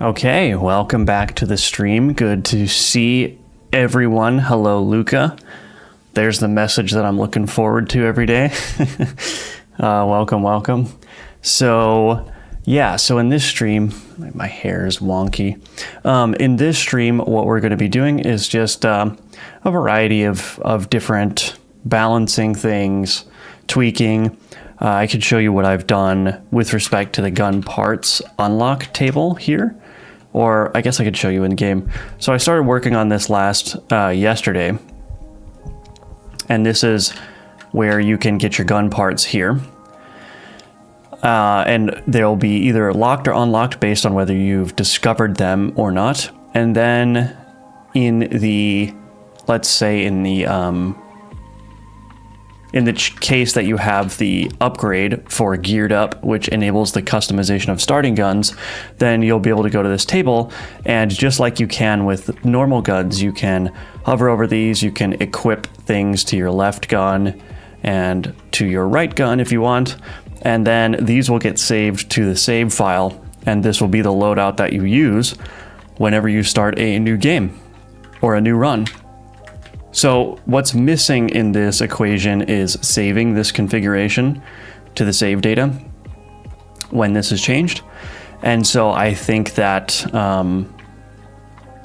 Okay, welcome back to the stream. Good to see everyone. Hello, Luca. There's the message that I'm looking forward to every day. Welcome. So in this stream, my hair is wonky. In this stream, what we're going to be doing is just a variety of different balancing things, tweaking, I could show you what I've done with respect to the gun parts unlock table here, or I guess I could show you in game. So I started working on this yesterday, and this is where you can get your gun parts here. And they'll be either locked or unlocked based on whether you've discovered them or not. And then in the, let's say in the case that you have the upgrade for geared up, which enables the customization of starting guns, then you'll be able to go to this table, and just like you can with normal guns, you can hover over these, you can equip things to your left gun and to your right gun if you want, and then these will get saved to the save file, and this will be the loadout that you use whenever you start a new game or a new run. So what's missing in this equation is saving this configuration to the save data when this is changed. And so I think that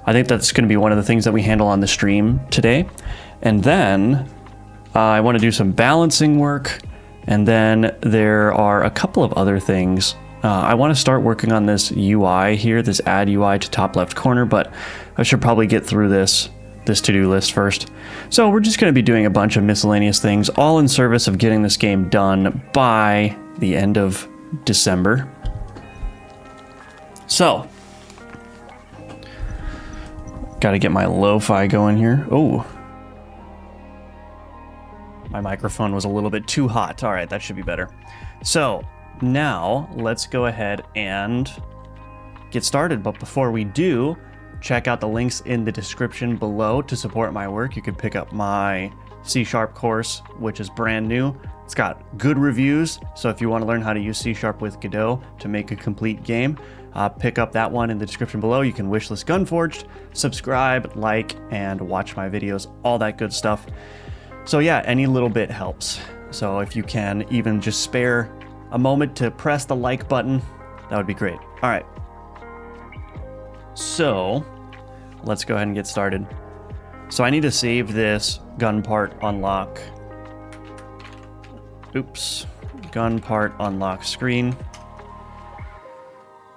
that's going to be one of the things that we handle on the stream today. And then I want to do some balancing work. And then there are a couple of other things. I want to start working on this UI here, this add UI to top left corner, but I should probably get through this to-do list first. So we're just going to be doing a bunch of miscellaneous things, all in service of getting this game done by the end of December. So, got to get my lo-fi going here. Oh, my microphone was a little bit too hot. All right, that should be better. So now let's go ahead and get started. But before we do, check out the links in the description below to support my work. You can pick up my C# course, which is brand new. It's got good reviews, so if you want to learn how to use C# with Godot to make a complete game, pick up that one in the description below. You can wishlist Gunforged, subscribe, like, and watch my videos, all that good stuff. So yeah, any little bit helps. So if you can even just spare a moment to press the like button, that would be great. All right. So let's go ahead and get started. So I need to save this gun part unlock. Oops, gun part unlock screen.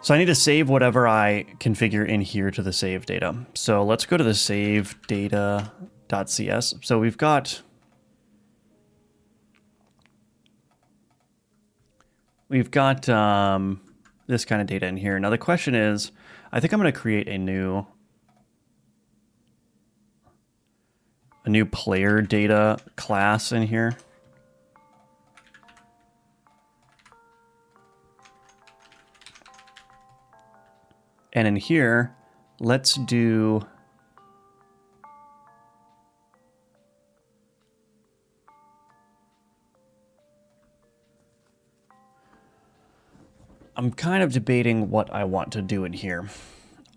So I need to save whatever I configure in here to the save data. So let's go to the save data.cs. So we've got this kind of data in here. Now the question is, I think I'm going to create a new player data class in here. And in here, let's do I'm kind of debating what I want to do in here.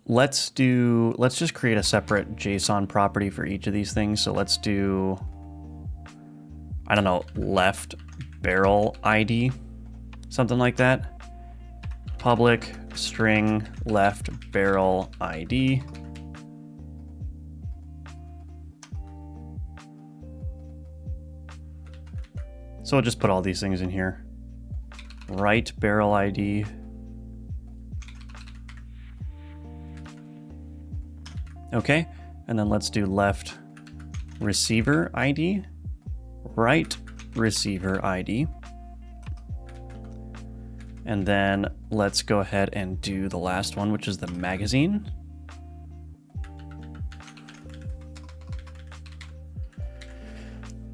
Let's just create a separate JSON property for each of these things. So let's do, I don't know, left barrel ID, something like that. Public string left barrel ID. So we'll just put all these things in here. Right barrel ID. Okay, and then let's do left receiver ID, right receiver ID. And then let's go ahead and do the last one, which is the magazine.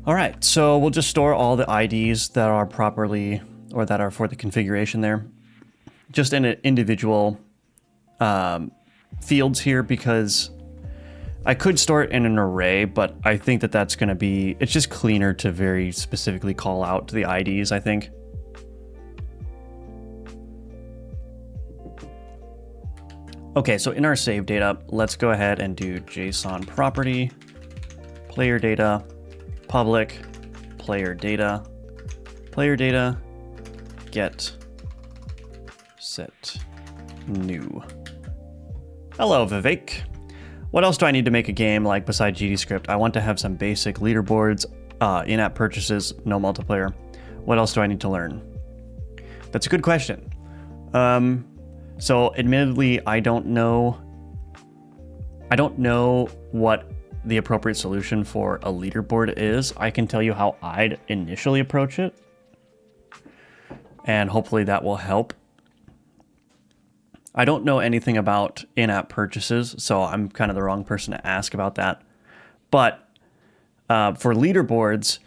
All right, so we'll just store all the IDs that are properly, or that are for the configuration there, just in an individual fields here, because I could store it in an array, but I think that that's going to be, it's just cleaner to very specifically call out to the IDs, I think. Okay, so in our save data, let's go ahead and do JSON property, player data, public, player data, get, set, new. Hello, Vivek. What else do I need to make a game like besides GDScript? I want to have some basic leaderboards, in-app purchases, no multiplayer. What else do I need to learn? That's a good question. So admittedly, I don't know what the appropriate solution for a leaderboard is. I can tell you how I'd initially approach it, and hopefully that will help. I don't know anything about in-app purchases, so I'm kind of the wrong person to ask about that. But for leaderboards,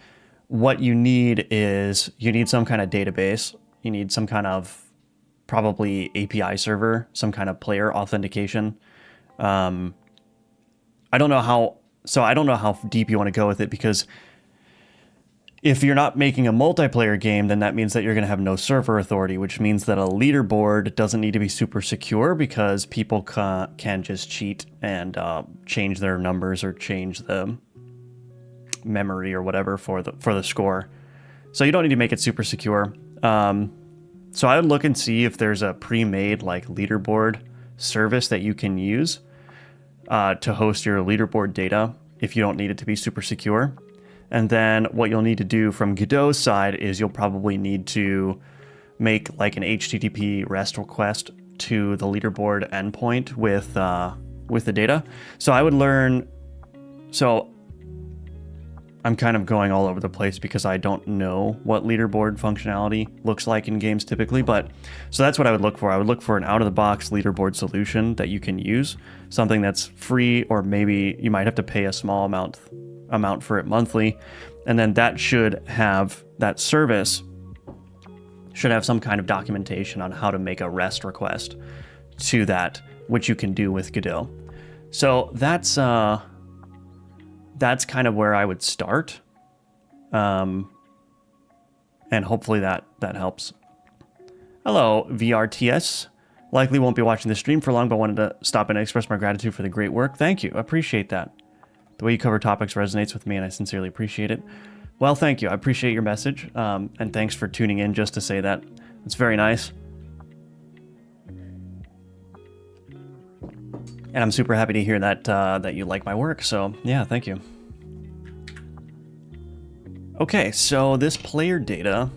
what you need is you need some kind of database. You need some kind of probably API server, some kind of player authentication. I don't know how deep you want to go with it, because if you're not making a multiplayer game, then that means that you're going to have no server authority, which means that a leaderboard doesn't need to be super secure, because people can just cheat and change their numbers or change the memory or whatever for the score. So you don't need to make it super secure. So I would look and see if there's a pre-made like leaderboard service that you can use to host your leaderboard data if you don't need it to be super secure. And then what you'll need to do from Godot's side is you'll probably need to make like an HTTP REST request to the leaderboard endpoint with the data. So I would learn. So I'm kind of going all over the place because I don't know what leaderboard functionality looks like in games typically, but so that's what I would look for. I would look for an out-of-the-box leaderboard solution that you can use, something that's free, or maybe you might have to pay a small amount for it monthly, and then that service should have some kind of documentation on how to make a REST request to that, which you can do with Godot. So that's kind of where I would start, and hopefully that helps. Hello, VRTS. Likely won't be watching the stream for long, but wanted to stop in and express my gratitude for the great work. Thank you. I appreciate that. The way you cover topics resonates with me, and I sincerely appreciate it. Well, thank you. I appreciate your message, and thanks for tuning in just to say that. It's very nice. And I'm super happy to hear that that you like my work, so yeah, thank you. Okay, so this player data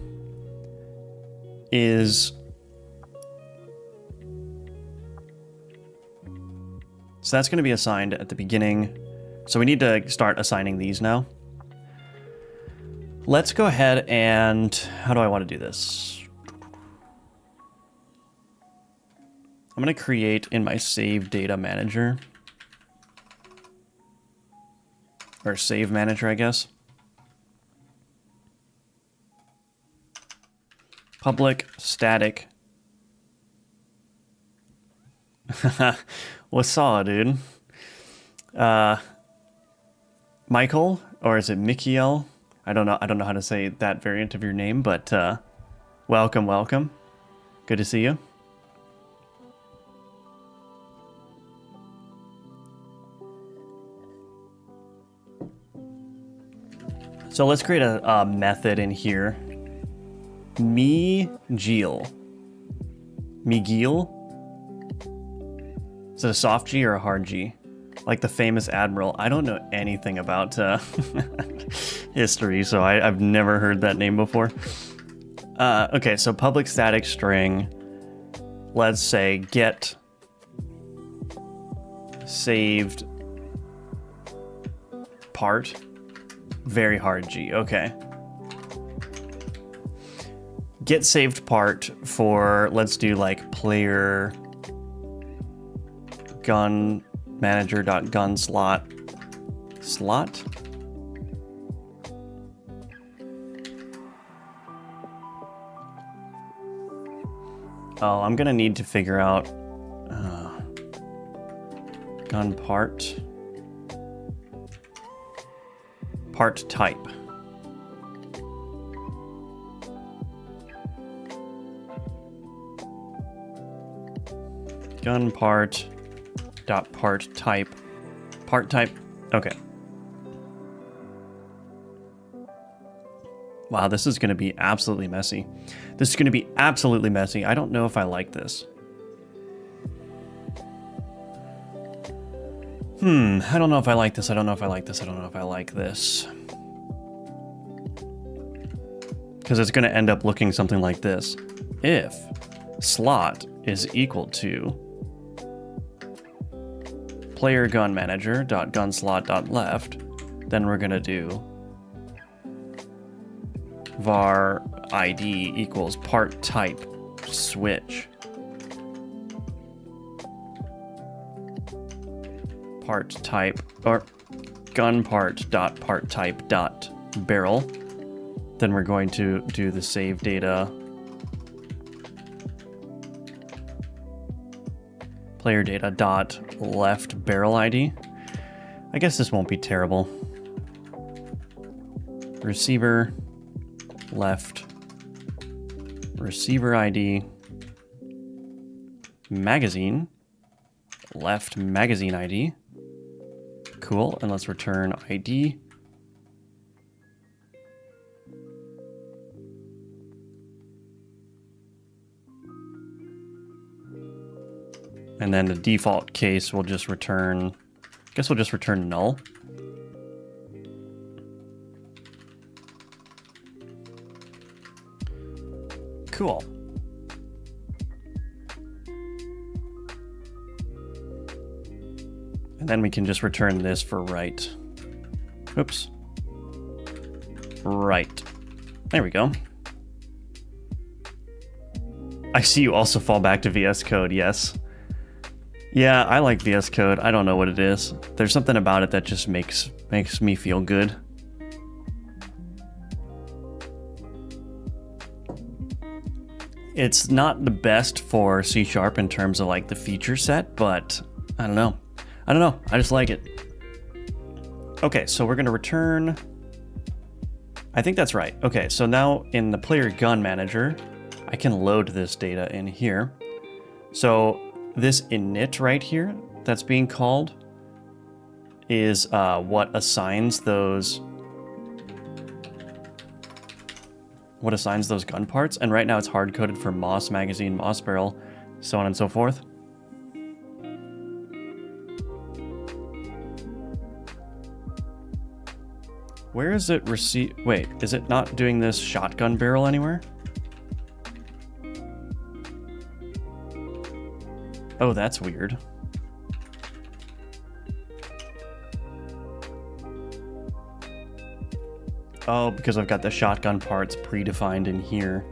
is... So that's going to be assigned at the beginning. So we need to start assigning these now. Let's go ahead and... How do I want to do this? I'm going to create in my save data manager. Or save manager, I guess. Public static. What's up, dude? Michael, or is it Mikiel? I don't know how to say that variant of your name, but welcome. Good to see you. So let's create a method in here. Miguel. Is it a soft G or a hard G? Like the famous admiral. I don't know anything about history, so I've never heard that name before. Okay, so public static string. Let's say get saved part. Very hard G. Okay. Get saved part for, let's do like player gun manager.gun slot. Oh, I'm gonna need to figure out gun part type. Gun part type. Okay. Wow, this is going to be absolutely messy. I don't know if I like this. I don't know if I like this. because it's going to end up looking something like this. If slot is equal to player gun manager dot gun slot dot left, then we're going to do var id equals part type switch. Part type, or gun part type dot barrel. Then we're going to do the save data player data dot left barrel ID. I guess this won't be terrible. Receiver left receiver ID magazine left magazine ID. Cool, and let's return ID. And then the default case will just return, I guess we'll just return null. Cool. And then we can just return this for right. Oops. Right. There we go. I see you also fall back to VS Code, yes. Yeah, I like VS Code. I don't know what it is. There's something about it that just makes me feel good. It's not the best for C# in terms of like the feature set, but I don't know. I just like it. Okay, so we're gonna return. I think that's right. Okay, so now in the player gun manager, I can load this data in here. So this init right here that's being called is what assigns those gun parts. And right now it's hard coded for Moss magazine, Moss barrel, so on and so forth. Where is it wait, is it not doing this shotgun barrel anywhere? Oh, that's weird. Oh, because I've got the shotgun parts predefined in here.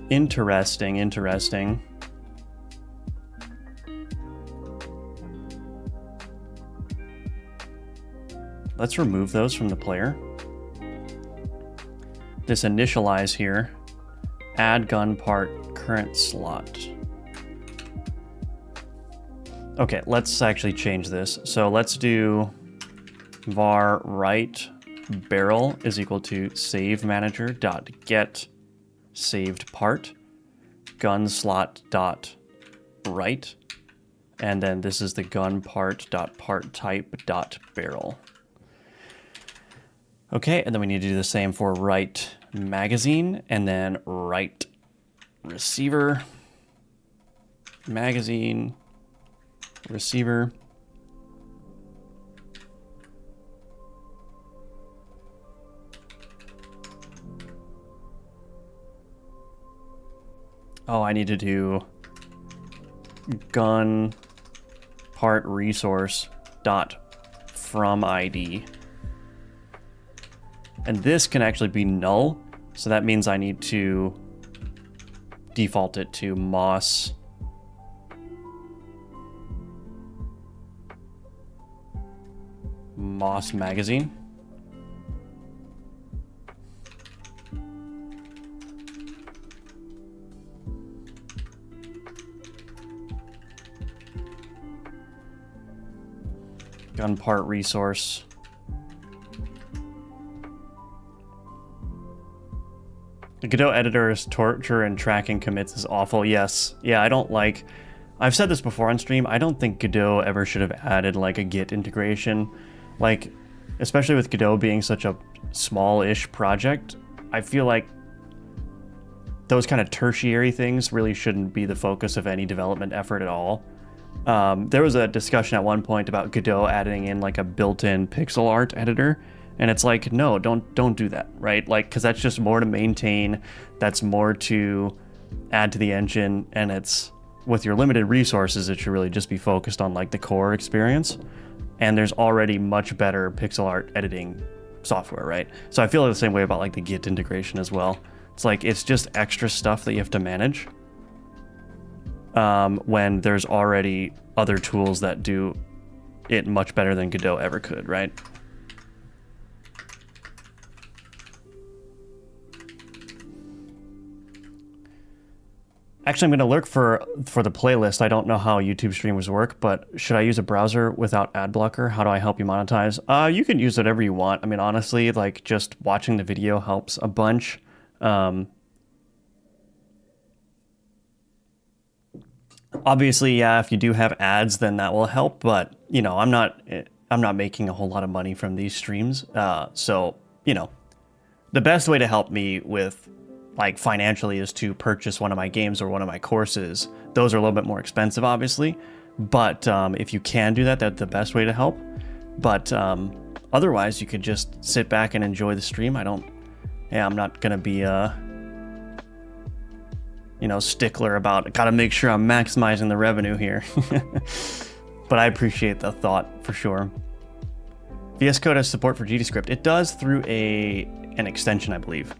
Interesting, interesting. Let's remove those from the player. This initialize here. Add gun part current slot. Okay, let's actually change this. So let's do var right barrel is equal to save manager dot get saved part gun slot dot right, and then this is the gun part dot part type dot barrel. Okay, and then we need to do the same for right magazine, and then right receiver magazine receiver. Oh, I need to do gun part resource dot from ID. And this can actually be null, so that means I need to default it to Moss magazine. Gun part resource. The Godot editor's torture and tracking commits is awful. Yes. Yeah, I don't like... I've said this before on stream. I don't think Godot ever should have added like a Git integration. Like, especially with Godot being such a small-ish project, I feel like those kind of tertiary things really shouldn't be the focus of any development effort at all. There was a discussion at one point about Godot adding in like a built-in pixel art editor, And it's like, no, don't do that, right? Like, because that's just more to maintain, that's more to add to the engine, and it's with your limited resources, it should really just be focused on like the core experience. And there's already much better pixel art editing software, right? So I feel the same way about like the Git integration as well. It's like, it's just extra stuff that you have to manage when there's already other tools that do it much better than Godot ever could, right? Actually, I'm going to look for the playlist. I don't know how YouTube streamers work, but should I use a browser without ad blocker? How do I help you monetize? You can use whatever you want. I mean, honestly, like just watching the video helps a bunch. Obviously, yeah, if you do have ads, then that will help. But you know, I'm not making a whole lot of money from these streams. So you know, the best way to help me with like financially is to purchase one of my games or one of my courses. Those are a little bit more expensive, obviously, but if you can do that, that's the best way to help. But otherwise, you could just sit back and enjoy the stream. I'm not gonna be you know, stickler about gotta make sure I'm maximizing the revenue here. But I appreciate the thought for sure. VS Code has support for GDScript. It does through an extension, I believe.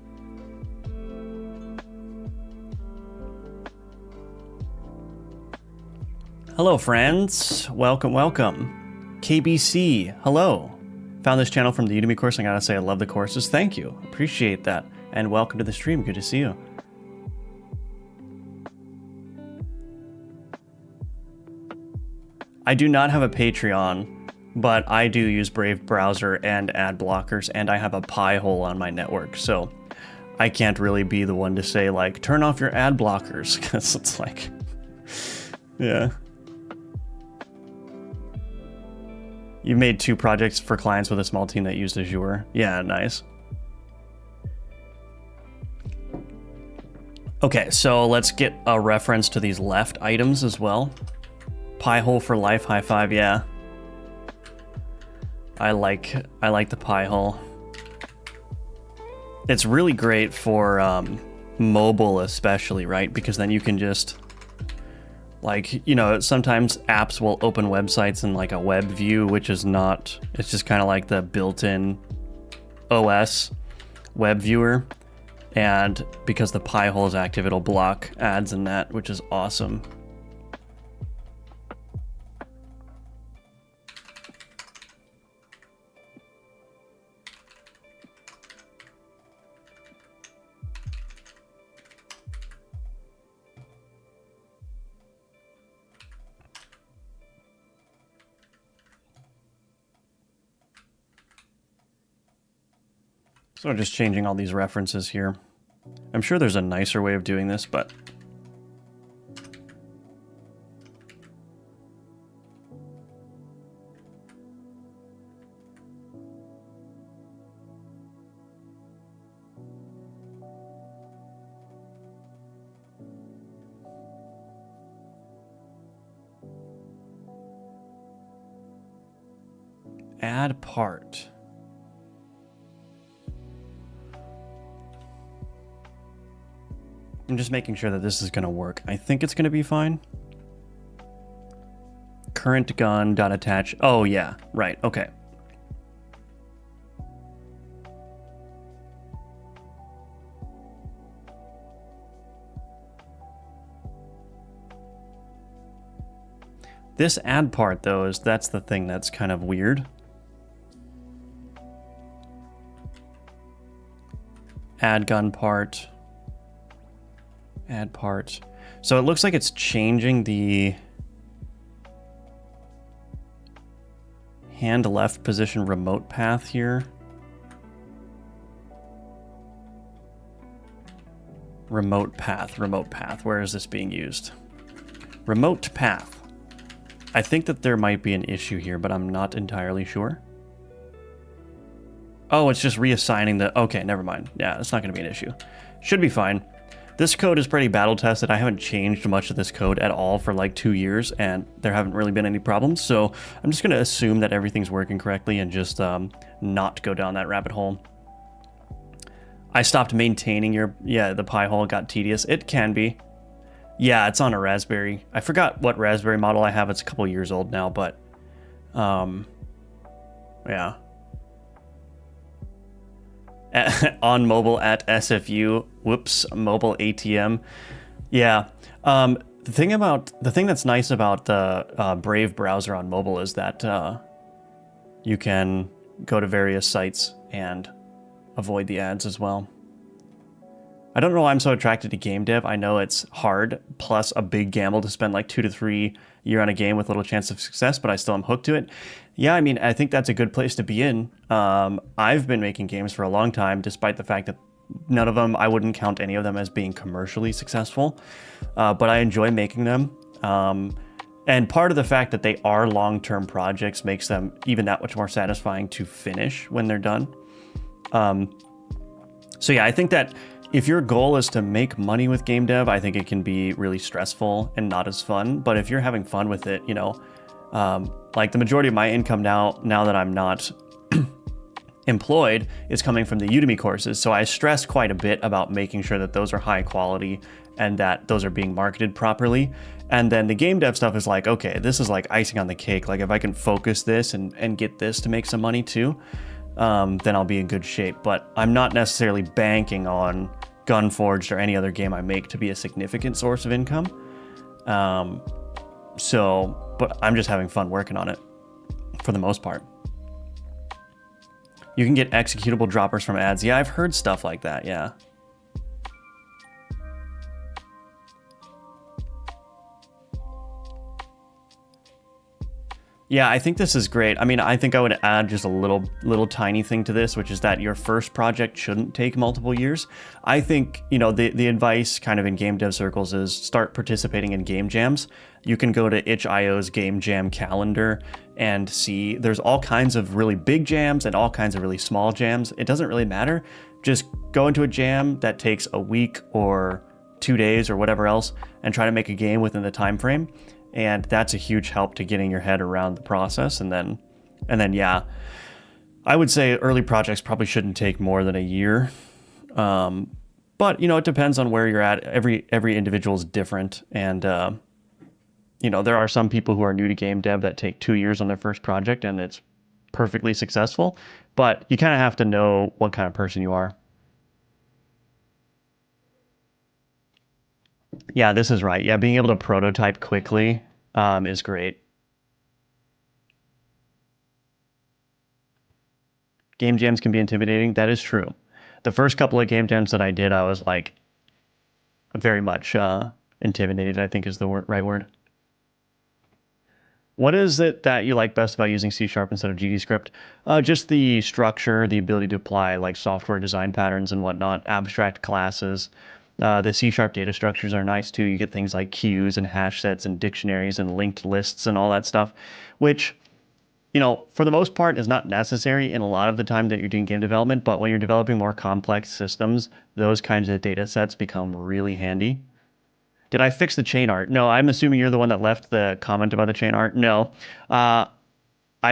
Hello, friends. Welcome, welcome. KBC, hello. Found this channel from the Udemy course. I gotta say, I love the courses. Thank you. Appreciate that. And welcome to the stream. Good to see you. I do not have a Patreon, but I do use Brave browser and ad blockers, and I have a pie hole on my network. So I can't really be the one to say, like, turn off your ad blockers, because it's like, yeah. You've made 2 projects for clients with a small team that used Azure. Yeah, nice. Okay, so let's get a reference to these left items as well. Pie hole for life, high five, yeah. I like the pie hole. It's really great for mobile especially, right? Because then you can just, like, you know, sometimes apps will open websites in like a web view, which is not, it's just kind of like the built-in OS web viewer. And because the pie hole is active, it'll block ads in that, which is awesome. So just changing all these references here. I'm sure there's a nicer way of doing this, but add part. I'm just making sure that this is going to work. I think it's going to be fine. Current gun dot attach. Oh yeah, right. Okay. This add part though that's the thing that's kind of weird. Add gun part. Add part. So it looks like it's changing the hand left position remote path here. Remote path. Where is this being used? Remote path. I think that there might be an issue here, but I'm not entirely sure. Oh, it's just reassigning the... Okay, never mind. Yeah, it's not going to be an issue. Should be fine. This code is pretty battle tested. I haven't changed much of this code at all for like 2 years, and there haven't really been any problems. So I'm just going to assume that everything's working correctly and just not go down that rabbit hole. I stopped maintaining your... Yeah, the Pi hole got tedious. It can be. Yeah, it's on a Raspberry. I forgot what Raspberry model I have. It's a couple years old now, but... yeah. On mobile at SFU. Whoops, mobile ATM. Yeah. The thing that's nice about the Brave browser on mobile is that you can go to various sites and avoid the ads as well. I don't know why I'm so attracted to game dev. I know it's hard, plus a big gamble to spend like 2 to 3 years on a game with little chance of success, but I still am hooked to it. Yeah, I mean, I think that's a good place to be in. I've been making games for a long time, despite the fact that none of them, I wouldn't count any of them as being commercially successful, but I enjoy making them. And part of the fact that they are long-term projects makes them even that much more satisfying to finish when they're done. So yeah, I think that if your goal is to make money with game dev, I think it can be really stressful and not as fun. But if you're having fun with it, you know, like the majority of my income now that I'm not employed is coming from the Udemy courses. So I stress quite a bit about making sure that those are high quality and that those are being marketed properly. And then the game dev stuff is like, okay, this is like icing on the cake. Like if I can focus this and get this to make some money too, then I'll be in good shape. But I'm not necessarily banking on Gunforged or any other game I make to be a significant source of income. But I'm just having fun working on it for the most part. You can get executable droppers from ads. Yeah, I've heard stuff like that, yeah. Yeah, I think this is great. I mean, I think I would add just a little tiny thing to this, which is that your first project shouldn't take multiple years. I think, you know, the advice kind of in game dev circles is start participating in game jams. You can go to itch.io's game jam calendar and see there's all kinds of really big jams and all kinds of really small jams. It doesn't really matter. Just go into a jam that takes a week or 2 days or whatever else and try to make a game within the time frame. And that's a huge help to getting your head around the process. And then yeah, I would say early projects probably shouldn't take more than a year. But, you know, it depends on where you're at. Every individual is different. And, you know, there are some people who are new to game dev that take 2 years on their first project and it's perfectly successful. But you kind of have to know what kind of person you are. Yeah, this is right. Yeah, being able to prototype quickly is great. Game jams can be intimidating. That is true. The first couple of game jams that I did, I was like very much intimidated, I think is the right word. What is it that you like best about using C# instead of GDScript? Just the structure, the ability to apply like software design patterns and whatnot, abstract classes. The C# data structures are nice too. You get things like queues and hash sets and dictionaries and linked lists and all that stuff, which, you know, for the most part is not necessary in a lot of the time that you're doing game development. But when you're developing more complex systems, those kinds of data sets become really handy. Did I fix the chain art? No, I'm assuming you're the one that left the comment about the chain art. No, I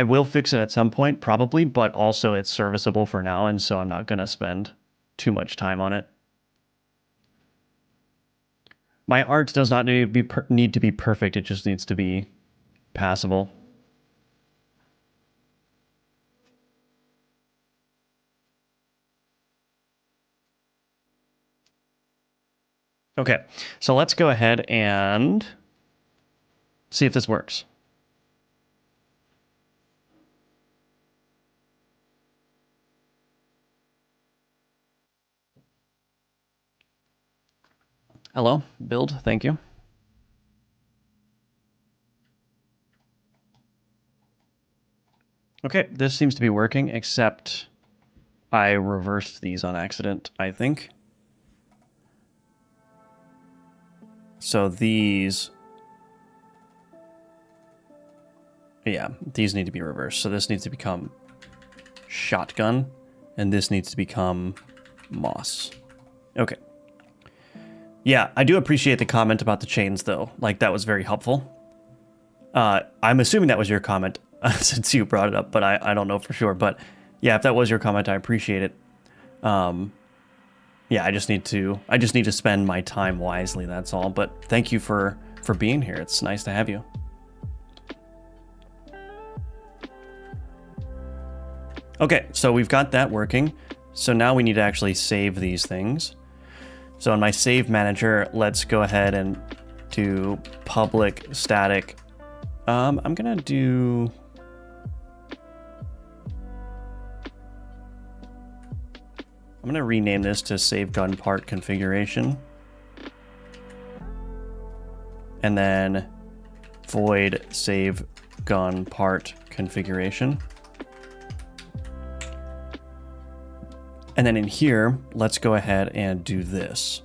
will fix it at some point probably, but also it's serviceable for now. And so I'm not going to spend too much time on it. My art does not need to be perfect. It just needs to be passable. Okay, so let's go ahead and see if this works. Hello, build, thank you. Okay, this seems to be working, except I reversed these on accident, I think. So these... yeah, these need to be reversed. So this needs to become shotgun, and this needs to become moss. Okay. Yeah, I do appreciate the comment about the chains, though. Like, that was very helpful. I'm assuming that was your comment since you brought it up, but I don't know for sure. But yeah, if that was your comment, I appreciate it. Yeah, I just need to spend my time wisely. That's all. But thank you for being here. It's nice to have you. Okay, so we've got that working. So now we need to actually save these things. So in my save manager, let's go ahead and do public static. I'm gonna rename this to save gun part configuration. And then void save gun part configuration. And then in here, let's go ahead and do this.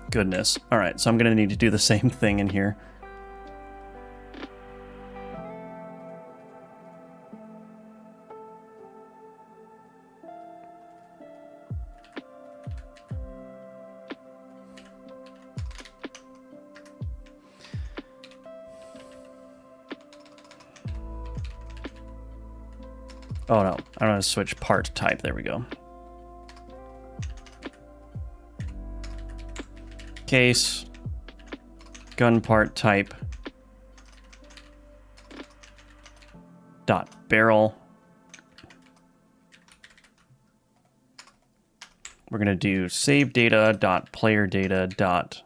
Goodness. All right, so I'm going to need to do the same thing in here. Oh no, I'm going to switch part type. There we go. Case, gun part type, dot barrel. We're going to do save data dot player data dot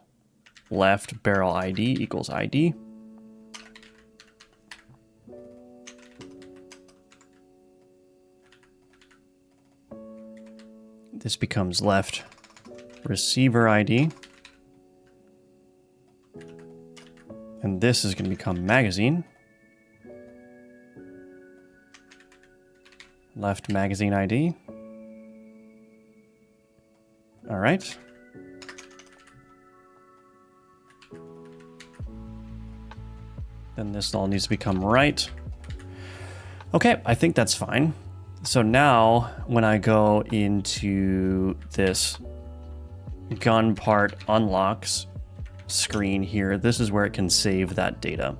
left barrel ID equals ID. This becomes left receiver ID. And this is going to become magazine. Left magazine ID. All right. Then this all needs to become right. Okay, I think that's fine. So now when I go into this gun part unlocks screen here, this is where it can save that data.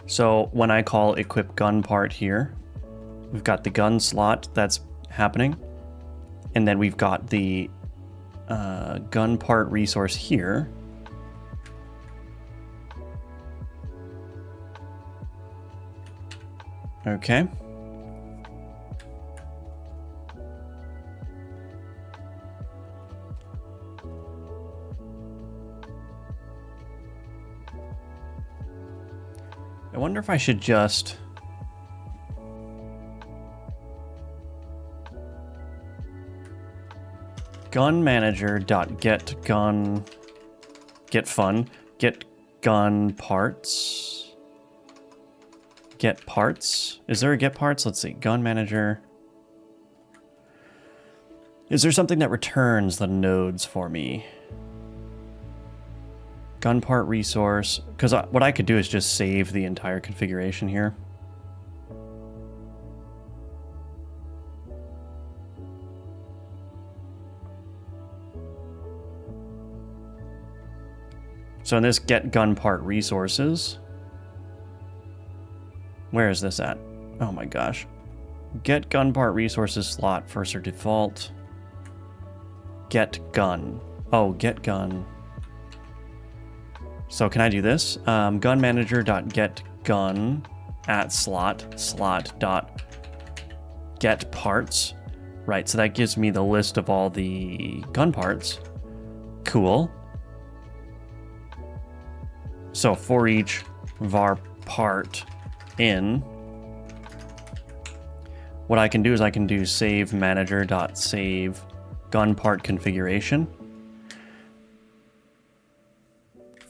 So when I call equip gun part here, we've got the gun slot that's happening, and then we've got the gun part resource here. Okay. I wonder if I should just gun manager dot get gun parts. Get parts. Is there a get parts? Let's see. Gun manager. Is there something that returns the nodes for me? Gun part resource. Because what I could do is just save the entire configuration here. So in this get gun part resources, where is this at? Oh my gosh. Get gun part resources slot, first or default. Get gun. Oh, get gun. So can I do this? Gun manager dot get gun at slot dot get parts. Right, so that gives me the list of all the gun parts. Cool. So for each var part in, what I can do is I can do save manager dot save gun part configuration.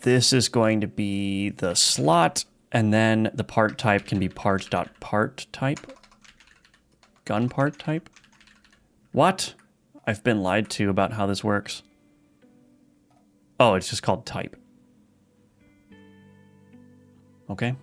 This is going to be the slot, and then the part type can be part dot part type. Gun part type. What? I've been lied to about how this works. Oh, it's just called type. Okay.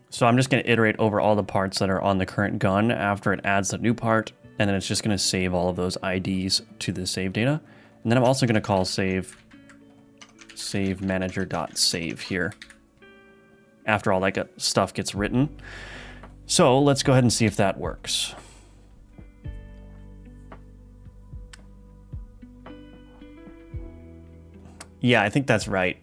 So I'm just going to iterate over all the parts that are on the current gun after it adds the new part, and then it's just going to save all of those IDs to the save data. And then I'm also going to call save manager.save here after all that stuff gets written. So let's go ahead and see if that works. Yeah, I think that's right.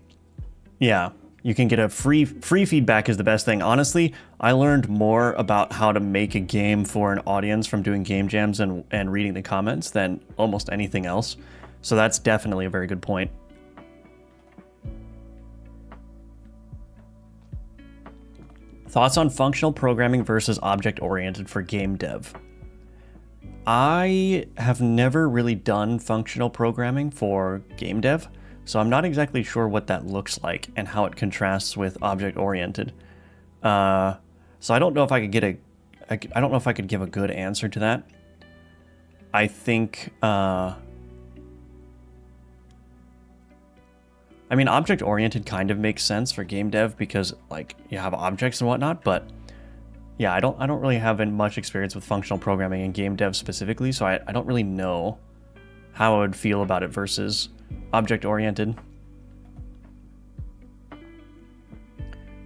Yeah. You can get a free feedback is the best thing. Honestly, I learned more about how to make a game for an audience from doing game jams and reading the comments than almost anything else. So that's definitely a very good point. Thoughts on functional programming versus object-oriented for game dev? I have never really done functional programming for game dev. So I'm not exactly sure what that looks like and how it contrasts with object-oriented. So I don't know if I could I don't know if I could give a good answer to that. I think, I mean, object-oriented kind of makes sense for game dev because like you have objects and whatnot, but yeah, I don't really have much experience with functional programming and game dev specifically, so I don't really know how I would feel about it versus object-oriented.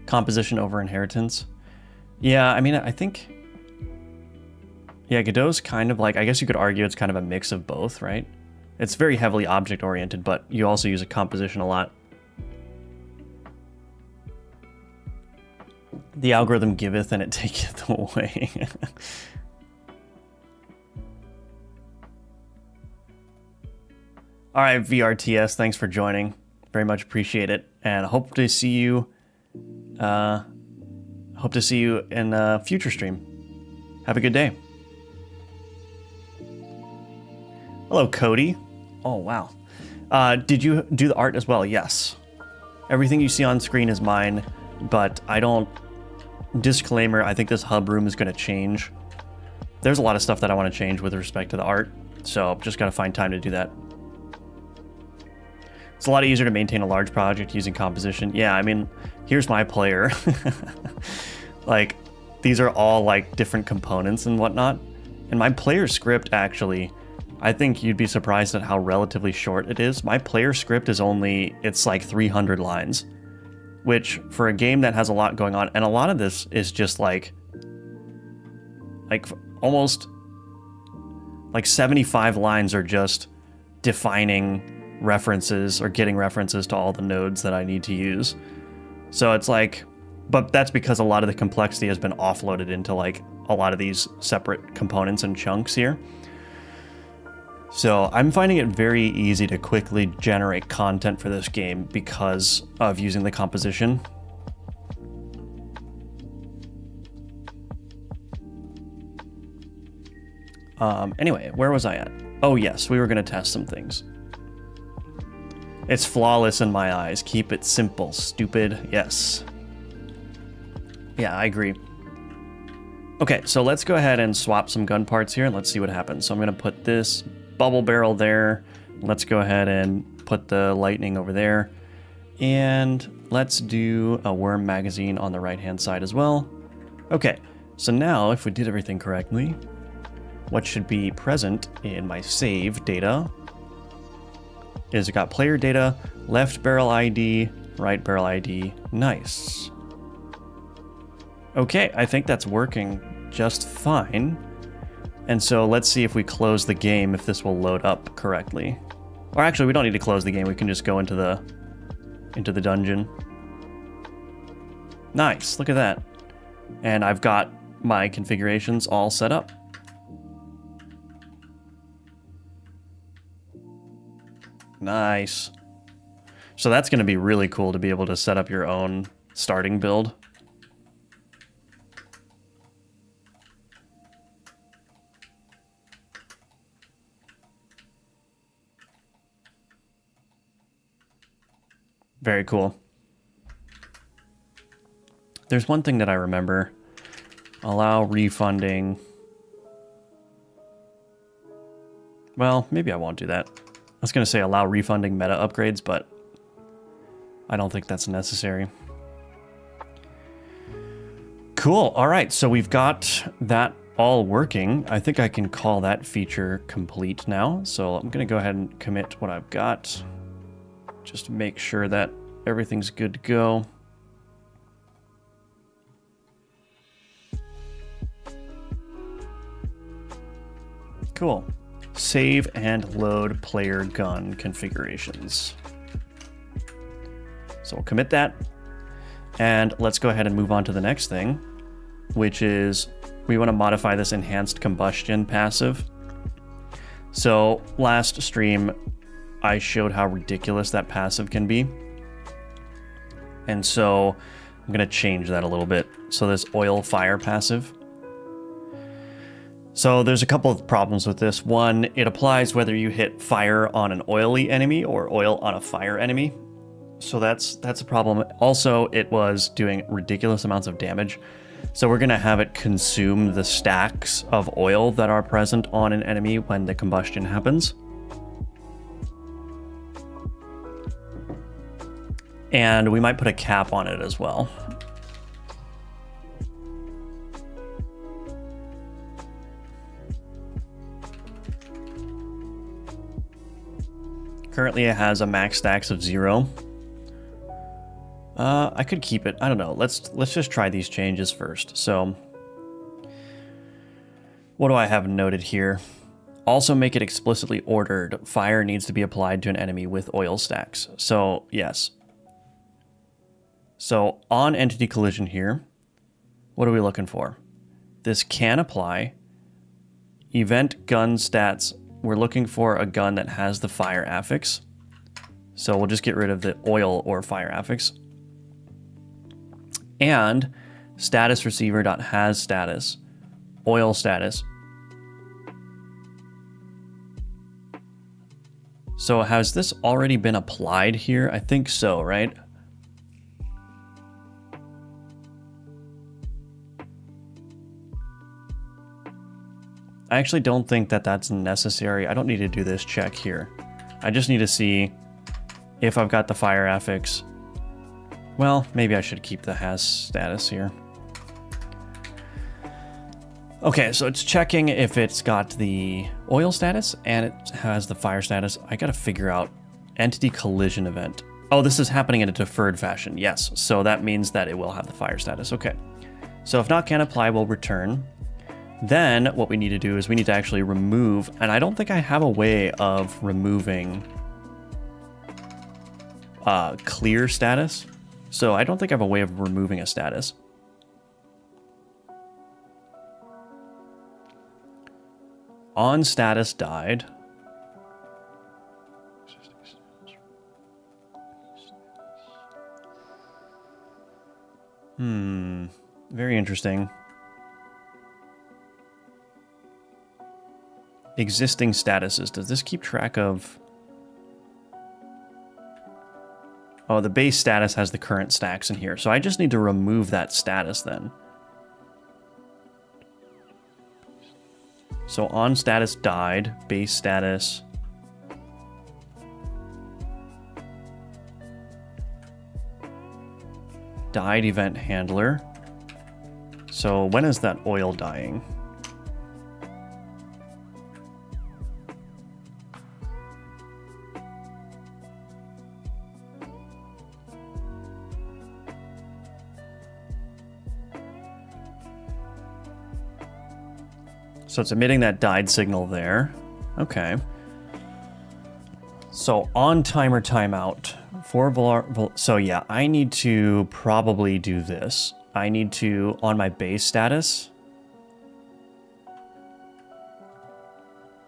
Composition over inheritance. Yeah, I mean, I think... Yeah, Godot's kind of like... I guess you could argue it's kind of a mix of both, right? It's very heavily object-oriented, but you also use a composition a lot. The algorithm giveth and it taketh away. All right, VRTS, thanks for joining. Very much appreciate it, and hope to see you. Hope to see you in a future stream. Have a good day. Hello, Cody. Oh wow. Did you do the art as well? Yes. Everything you see on screen is mine, but I don't. Disclaimer: I think this hub room is going to change. There's a lot of stuff that I want to change with respect to the art, so just got to find time to do that. It's a lot easier to maintain a large project using composition. Yeah, I mean, here's my player. Like, these are all like different components and whatnot. And my player script actually, I think you'd be surprised at how relatively short it is. My player script is it's like 300 lines, which for a game that has a lot going on, and a lot of this is just like almost like 75 lines are just defining references or getting references to all the nodes that I need to use. So it's like, but that's because a lot of the complexity has been offloaded into like a lot of these separate components and chunks here. So I'm finding it very easy to quickly generate content for this game because of using the composition. Anyway, where was I at? Oh yes, we were going to test some things. It's flawless in my eyes. Keep it simple, stupid. Yes. Yeah, I agree. Okay, so let's go ahead and swap some gun parts here and let's see what happens. So I'm going to put this bubble barrel there. Let's go ahead and put the lightning over there. And let's do a worm magazine on the right-hand side as well. Okay, so now if we did everything correctly, what should be present in my save data is it got player data, left barrel ID, right barrel ID. Nice. Okay, I think that's working just fine. And so let's see if we close the game, if this will load up correctly. Or actually, we don't need to close the game. We can just go into the dungeon. Nice, look at that. And I've got my configurations all set up. Nice. So that's going to be really cool to be able to set up your own starting build. Very cool. There's one thing that I remember. Allow refunding. Well, maybe I won't do that. I was going to say allow refunding meta upgrades, but I don't think that's necessary. Cool. All right. So we've got that all working. I think I can call that feature complete now. So I'm going to go ahead and commit what I've got. Just to make sure that everything's good to go. Cool. Save and load player gun configurations. So we'll commit that. And let's go ahead and move on to the next thing, which is we want to modify this enhanced combustion passive. So last stream, I showed how ridiculous that passive can be. And so I'm going to change that a little bit. So this oil fire passive. So there's a couple of problems with this. One, it applies whether you hit fire on an oily enemy or oil on a fire enemy. So that's a problem. Also, it was doing ridiculous amounts of damage. So we're going to have it consume the stacks of oil that are present on an enemy when the combustion happens. And we might put a cap on it as well. Currently it has a max stacks of 0. I could keep it. I don't know. Let's just try these changes first. So what do I have noted here? Also make it explicitly ordered. Fire needs to be applied to an enemy with oil stacks. So yes. So on entity collision here, what are we looking for? This can apply. Event gun stats. We're looking for a gun that has the fire affix. So we'll just get rid of the oil or fire affix. And status receiver.has status, oil status. So has this already been applied here? I think so, right? I actually don't think that that's necessary. I don't need to do this check here. I just need to see if I've got the fire affix. Well, maybe I should keep the has status here. Okay, so it's checking if it's got the oil status and it has the fire status. I gotta figure out entity collision event. Oh, this is happening in a deferred fashion. Yes, so that means that it will have the fire status. Okay, so if not can apply, we'll return. Then what we need to do is we need to actually remove, and I don't think I have a way of removing clear status. So I don't think I have a way of removing a status. On status died. Very interesting. Existing statuses. Does this keep track of... Oh, the base status has the current stacks in here. So I just need to remove that status then. So on status died, base status. Died event handler. So when is that oil dying? So it's emitting that died signal there. Okay. So on timer timeout for so yeah, I need to probably do this. I need to, on my base status.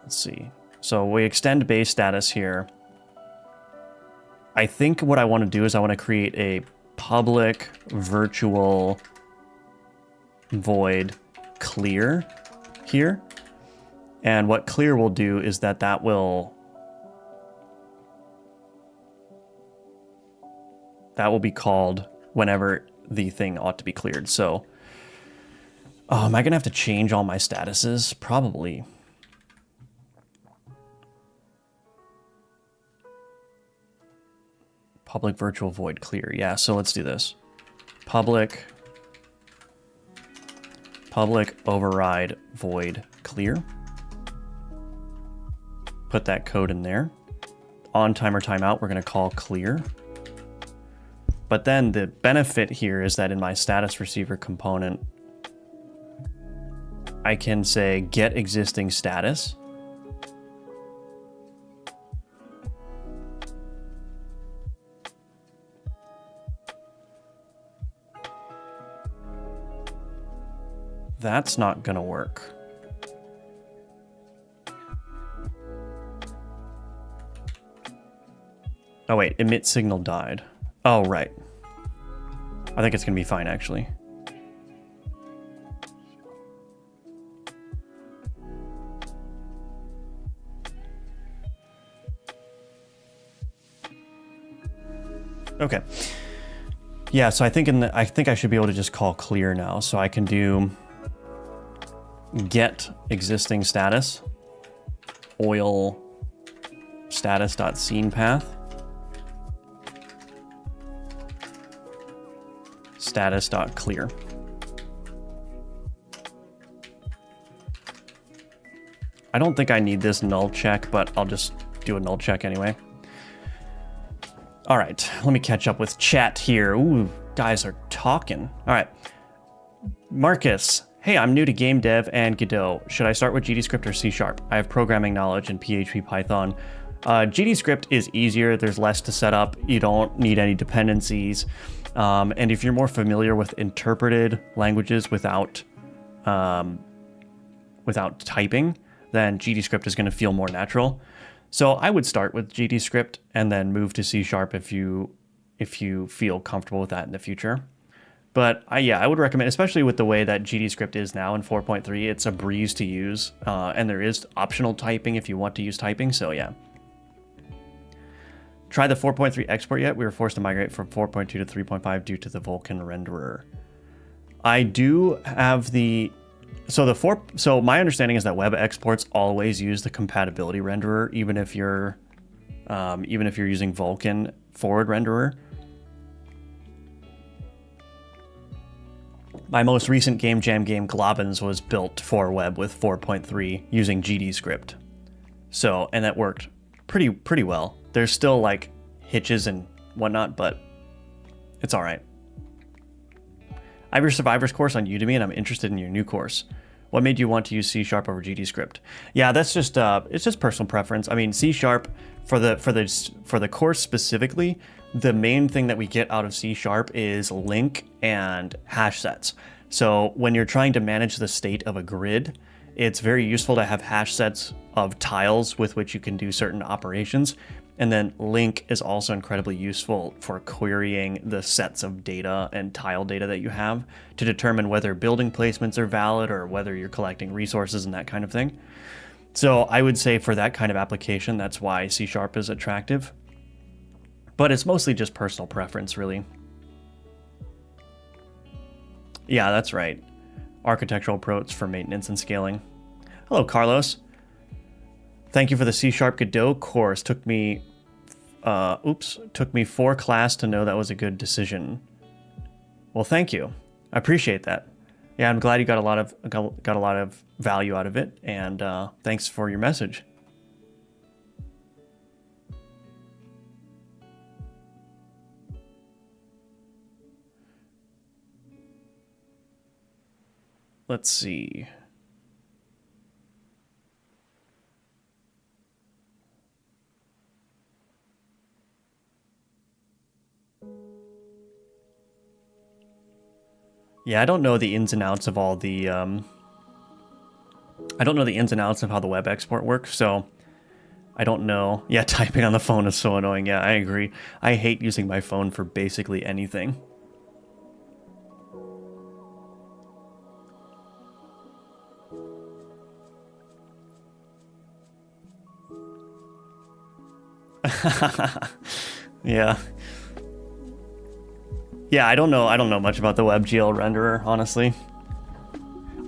Let's see. So we extend base status here. I think what I want to do is I want to create a public virtual void clear here. And what clear will do is that will be called whenever the thing ought to be cleared. So Oh, am I going to have to change all my statuses? Probably. Public virtual void clear. Yeah, so let's do this. Public override void clear. Put that code in there. On timer timeout, we're going to call clear. But then the benefit here is that in my status receiver component, I can say get existing status. That's not gonna work. Oh wait, emit signal died. Oh, right. I think it's gonna be fine, actually. Okay. Yeah, so I think I should be able to just call clear now. So I can do get existing status, oil status.scene path, status.clear. I don't think I need this null check, but I'll just do a null check anyway. All right, let me catch up with chat here. Ooh, guys are talking. All right, Marcus. Hey, I'm new to game dev and Godot. Should I start with GDScript or C#? I have programming knowledge in PHP, Python. GDScript is easier. There's less to set up. You don't need any dependencies. And if you're more familiar with interpreted languages without typing, then GDScript is going to feel more natural. So I would start with GDScript and then move to C# if you feel comfortable with that in the future. But I would recommend, especially with the way that GDScript is now in 4.3, it's a breeze to use, and there is optional typing if you want to use typing, so yeah. Try the 4.3 export yet? We were forced to migrate from 4.2 to 3.5 due to the Vulkan renderer. I do have the... So my understanding is that web exports always use the compatibility renderer, even if you're using Vulkan forward renderer. My most recent game jam game, Globins, was built for web with 4.3 using GDScript. So, and that worked pretty well. There's still like hitches and whatnot, but it's all right. I have your Survivors course on Udemy, and I'm interested in your new course. What made you want to use C# over GDScript? Yeah, that's just it's just personal preference. I mean, C# for the course specifically, the main thing that we get out of C# is link and hash sets. So when you're trying to manage the state of a grid, it's very useful to have hash sets of tiles with which you can do certain operations. And then link is also incredibly useful for querying the sets of data and tile data that you have to determine whether building placements are valid or whether you're collecting resources and that kind of thing. So I would say for that kind of application, that's why C# is attractive. But it's mostly just personal preference, really. Yeah, that's right. Architectural approach for maintenance and scaling. Hello, Carlos. Thank you for the C# Godot course. Took me 4 class to know that was a good decision. Well, thank you. I appreciate that. Yeah, I'm glad you got a lot of value out of it, and thanks for your message. Let's see. Yeah, I don't know the ins and outs of all the I don't know the ins and outs of how the web export works, so I don't know. Yeah, typing on the phone is so annoying. Yeah, I agree. I hate using my phone for basically anything. Yeah. Yeah, I don't know much about the WebGL renderer, honestly.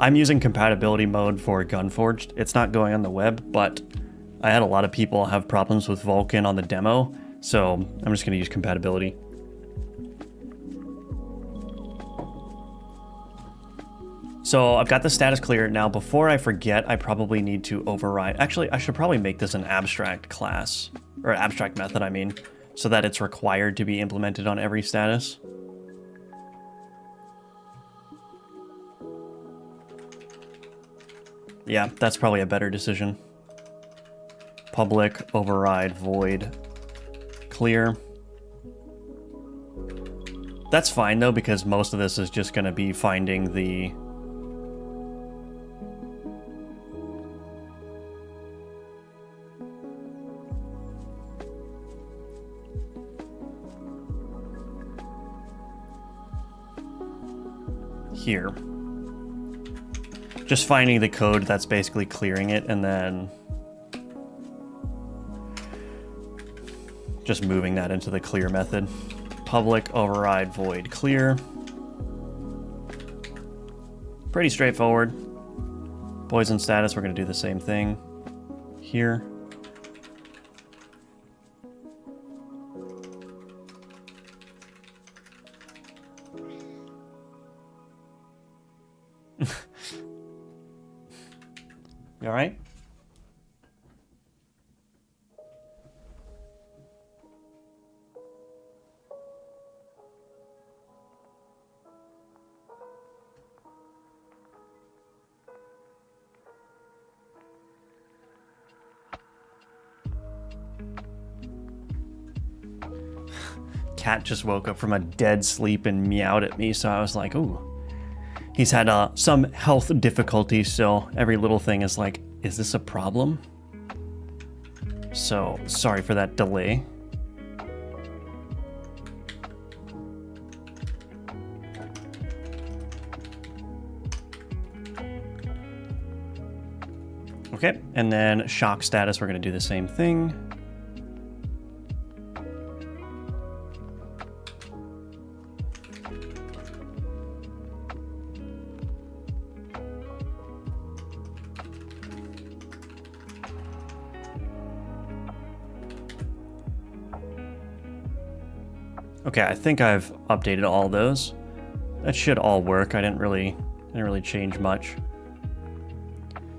I'm using compatibility mode for Gunforged. It's not going on the web, but I had a lot of people have problems with Vulkan on the demo, so I'm just going to use compatibility. So I've got the status clear. Now, before I forget, I probably need to override. Actually, I should probably make this an abstract class, or abstract method, I mean, so that it's required to be implemented on every status. Yeah, that's probably a better decision. Public override void clear. That's fine though, because most of this is just going to be finding the here. Just finding the code that's basically clearing it and then just moving that into the clear method. Public override void clear. Pretty straightforward. Poison status, we're going to do the same thing here. You all right? Cat just woke up from a dead sleep and meowed at me, so I was like, ooh. He's had some health difficulties, so every little thing is like, is this a problem? So, sorry for that delay. Okay, and then shock status, we're going to do the same thing. Okay, I think I've updated all those. That should all work. I didn't really change much.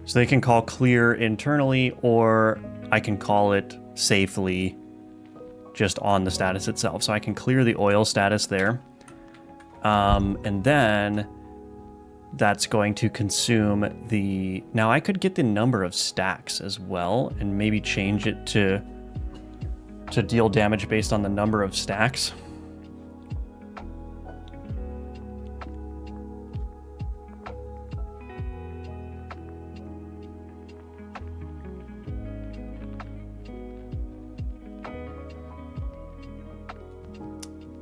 So they can call clear internally, or I can call it safely just on the status itself. So I can clear the oil status there. And then that's going to consume the... Now I could get the number of stacks as well and maybe change it to deal damage based on the number of stacks.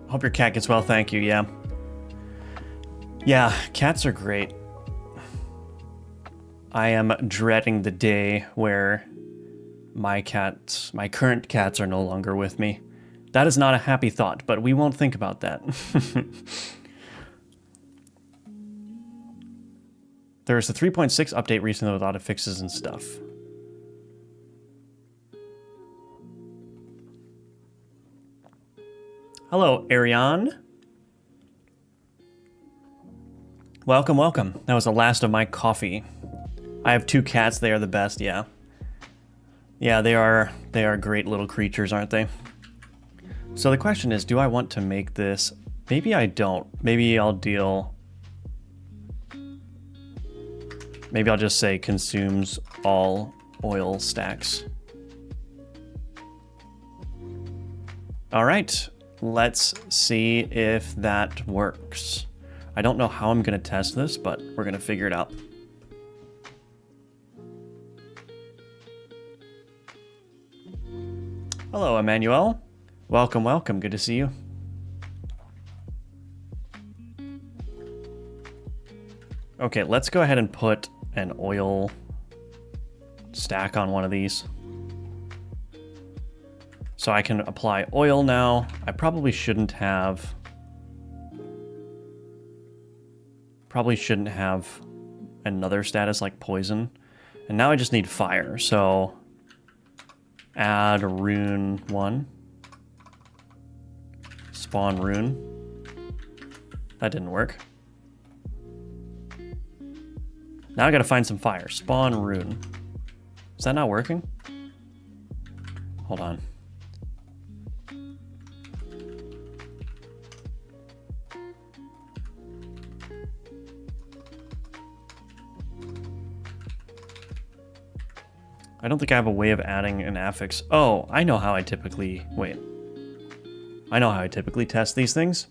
Hope your cat gets well, thank you, yeah. Yeah, cats are great. I am dreading the day where my current cats are no longer with me. That is not a happy thought, but we won't think about that. There's a 3.6 update recently with affixes and stuff. Hello, Ariane. Welcome, welcome. That was the last of my coffee. I have 2 cats. They are the best, yeah. Yeah, they are great little creatures, aren't they? So the question is, do I want to make this... Maybe I don't. Maybe I'll deal... Maybe I'll just say consumes all oil stacks. All right. Let's see if that works. I don't know how I'm going to test this, but we're going to figure it out. Hello, Emmanuel. Welcome, welcome. Good to see you. Okay, let's go ahead and put an oil stack on one of these. So I can apply oil now. I probably shouldn't have another status like poison. And now I just need fire. So add rune 1. Spawn rune. That didn't work. Now I gotta find some fire. Spawn rune. Is that not working? Hold on. I don't think I have a way of adding an affix. Oh, I know how I typically... Wait. I know how I typically test these things.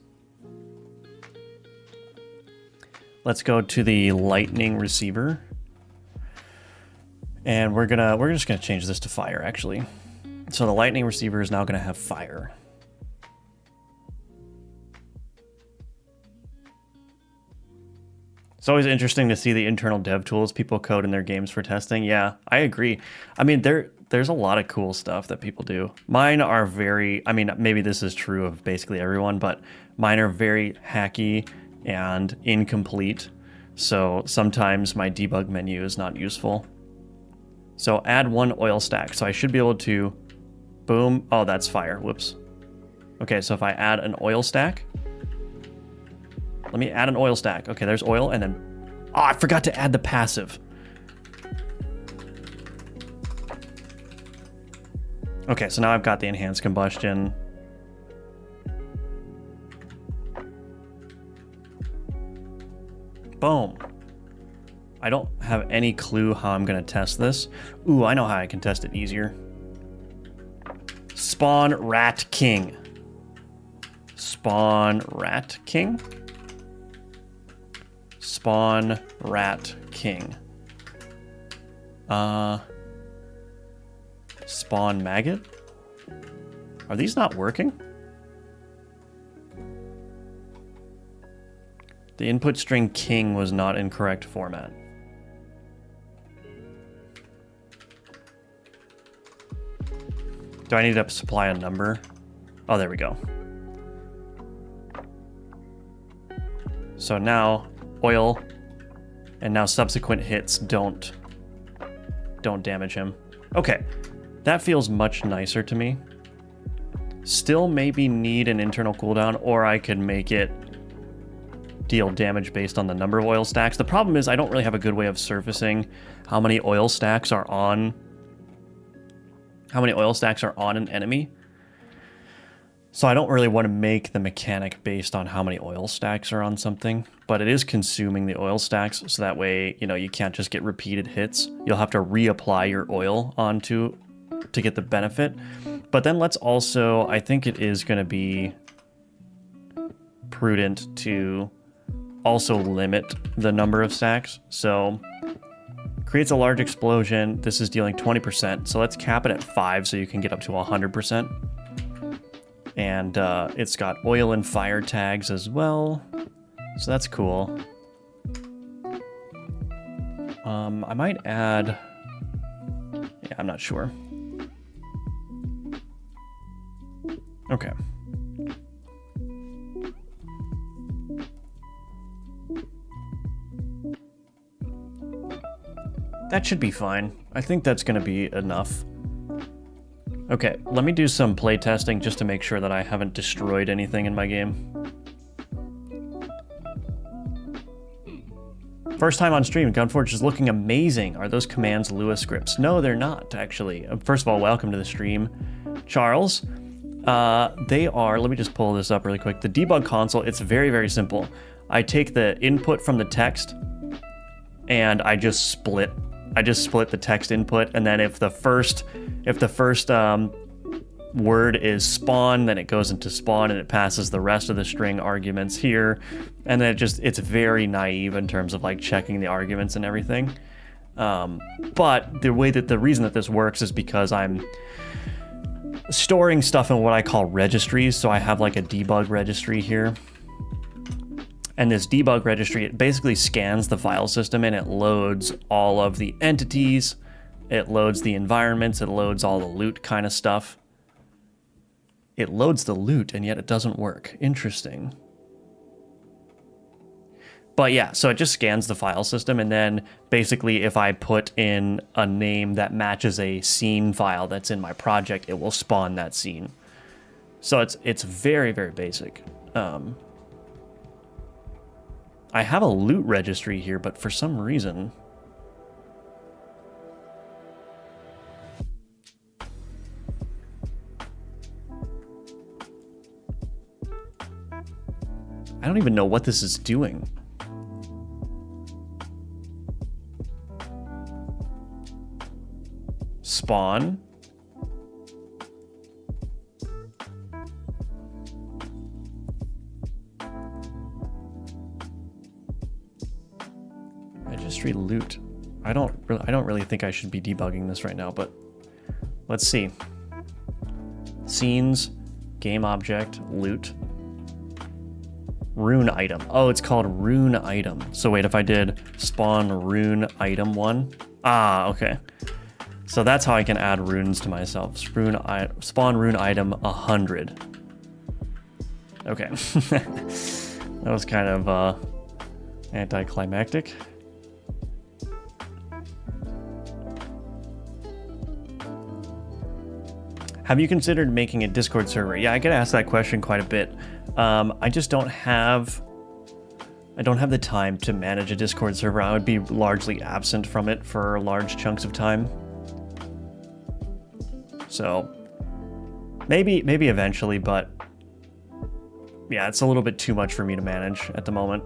Let's go to the lightning receiver. And we're just gonna change this to fire, actually. So the lightning receiver is now gonna have fire. It's always interesting to see the internal dev tools people code in their games for testing. Yeah, I agree. I mean, there's a lot of cool stuff that people do. Mine are very, I mean, maybe this is true of basically everyone, but mine are very hacky and incomplete. So sometimes my debug menu is not useful. So add 1 oil stack. So I should be able to, boom. Oh, that's fire. Whoops. Okay, so if I add an oil stack, let me add an oil stack. Okay, there's oil, and then... Oh, I forgot to add the passive. Okay, so now I've got the enhanced combustion. Boom. I don't have any clue how I'm going to test this. Ooh, I know how I can test it easier. Spawn Rat King. Spawn Rat King? Spawn Rat King. Spawn Maggot? Are these not working? The input string king was not in correct format. Do I need to supply a number? Oh, there we go. So now oil, and now subsequent hits don't damage him. Okay, that feels much nicer to me. Still maybe need an internal cooldown, or I could make it deal damage based on the number of oil stacks. The problem is I don't really have a good way of surfacing how many oil stacks are on an enemy. So I don't really want to make the mechanic based on how many oil stacks are on something, but it is consuming the oil stacks, so that way, you know, you can't just get repeated hits. You'll have to reapply your oil onto to get the benefit. But then let's also, I think it is going to be prudent to also limit the number of stacks. So creates a large explosion. This is dealing 20%. So let's cap it at 5 so you can get up to 100%. And it's got oil and fire tags as well. So that's cool. I might add... Yeah, I'm not sure. Okay. That should be fine. I think that's going to be enough. Okay, let me do some playtesting just to make sure that I haven't destroyed anything in my game. First time on stream, Gunforge is looking amazing. Are those commands Lua scripts? No, they're not, actually. First of all, welcome to the stream, Charles. They are, let me just pull this up really quick. The debug console, it's very, very simple. I take the input from the text and I just split the text input, and then if the first word is spawn, then it goes into spawn and it passes the rest of the string arguments here, and then it's very naive in terms of like checking the arguments and everything. But the reason that this works is because I'm storing stuff in what I call registries. So I have like a debug registry here. And this debug registry, it basically scans the file system and it loads all of the entities, it loads the environments, it loads all the loot kind of stuff. It loads the loot and yet it doesn't work. Interesting. But yeah, so it just scans the file system, and then basically if I put in a name that matches a scene file that's in my project, it will spawn that scene. So it's very, very basic. I have a loot registry here, but for some reason... I don't even know what this is doing. Spawn. Registry loot. I don't really think I should be debugging this right now, but let's see. Scenes, game object, loot. Rune item. Oh, it's called rune item. So wait, if I did spawn rune item 1. Ah, okay. So that's how I can add runes to myself. Spawn rune item 100. Okay. That was kind of anticlimactic. Have you considered making a Discord server? Yeah, I get asked that question quite a bit. I just don't have the time to manage a Discord server. I would be largely absent from it for large chunks of time. So maybe eventually, but yeah, it's a little bit too much for me to manage at the moment.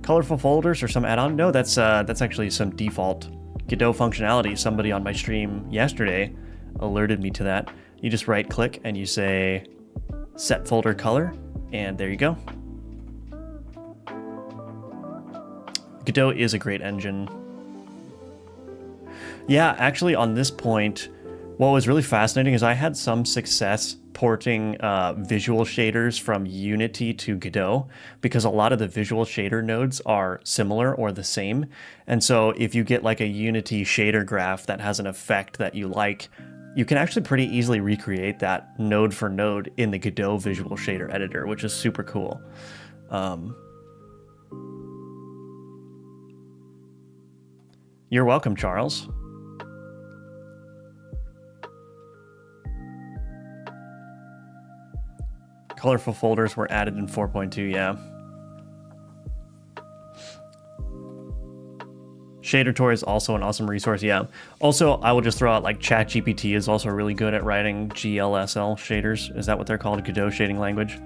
Colorful folders or some add-on? No, that's actually some default Godot functionality. Somebody on my stream yesterday alerted me to that. You just right click and you say set folder color, and there you go. Godot is a great engine. Yeah, actually on this point, what was really fascinating is I had some success porting visual shaders from Unity to Godot, because a lot of the visual shader nodes are similar or the same. And so if you get like a Unity shader graph that has an effect that you like, you can actually pretty easily recreate that node for node in the Godot visual shader editor, which is super cool. You're welcome, Charles. Colorful folders were added in 4.2, yeah. Shadertor is also an awesome resource, yeah. Also, I will just throw out, like, ChatGPT is also really good at writing GLSL shaders. Is that what they're called? Godot shading language?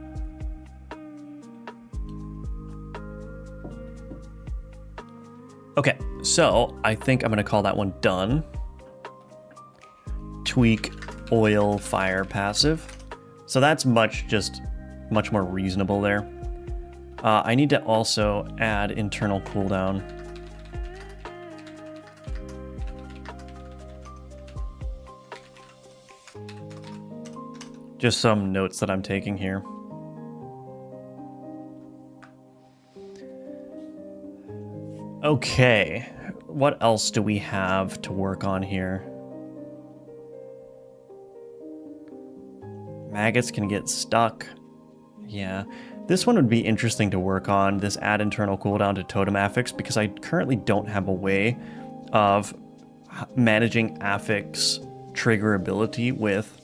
Okay, so I think I'm going to call that one done. Tweak, oil, fire, passive. So that's much more reasonable there. I need to also add internal cooldown. Just some notes that I'm taking here. Okay, what else do we have to work on here? Maggots can get stuck. Yeah, this one would be interesting to work on, this add internal cooldown to totem affix, because I currently don't have a way of managing affix triggerability with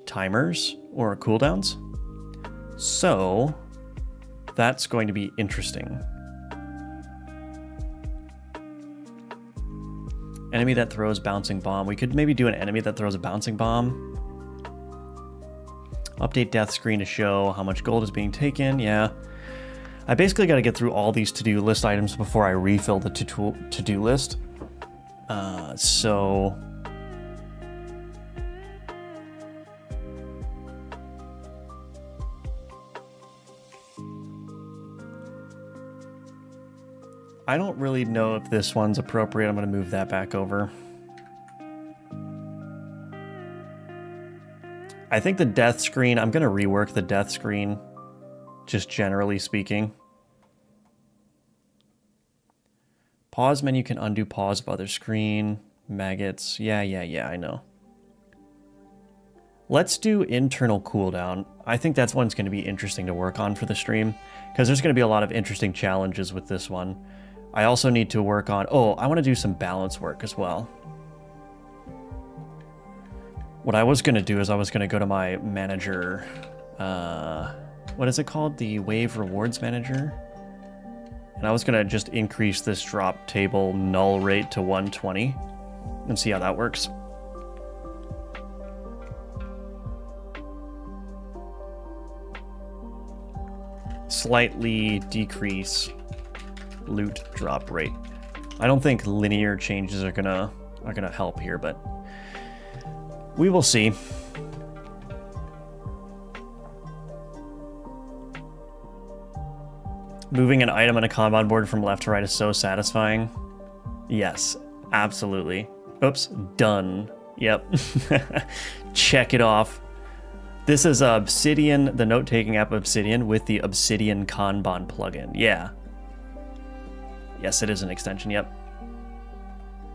timers or cooldowns. So that's going to be interesting. Enemy that throws bouncing bomb. We could maybe do an enemy that throws a bouncing bomb. Update death screen to show how much gold is being taken. Yeah. I basically got to get through all these to-do list items before I refill the to-do list. So... I don't really know if this one's appropriate. I'm going to move that back over. I think the death screen, I'm going to rework the death screen, just generally speaking. Pause menu can undo pause of other screen. Maggots. Yeah, I know. Let's do internal cooldown. I think that's one's going to be interesting to work on for the stream, because there's going to be a lot of interesting challenges with this one. I also need to work on... Oh, I want to do some balance work as well. What I was going to do is I was going to go to my manager... what is it called? The Wave Rewards Manager? And I was going to just increase this drop table null rate to 120 and see how that works. Slightly decrease loot drop rate. I don't think linear changes are gonna help here, but we will see. Moving an item on a Kanban board from left to right is so satisfying. Yes, absolutely. Oops, done. Yep. Check it off. This is Obsidian, the note-taking app Obsidian with the Obsidian Kanban plugin. Yeah. Yes, it is an extension, yep.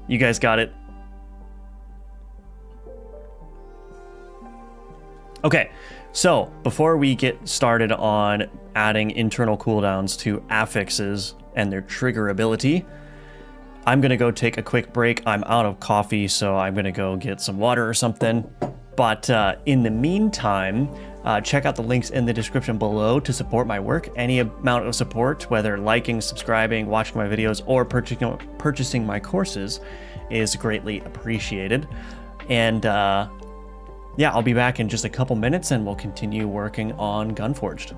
You guys got it. Okay, so before we get started on adding internal cooldowns to affixes and their trigger ability, I'm gonna go take a quick break. I'm out of coffee, so I'm gonna go get some water or something. But in the meantime, check out the links in the description below to support my work. Any amount of support, whether liking, subscribing, watching my videos, or purchasing my courses, is greatly appreciated. And yeah, I'll be back in just a couple minutes and we'll continue working on Gunforged.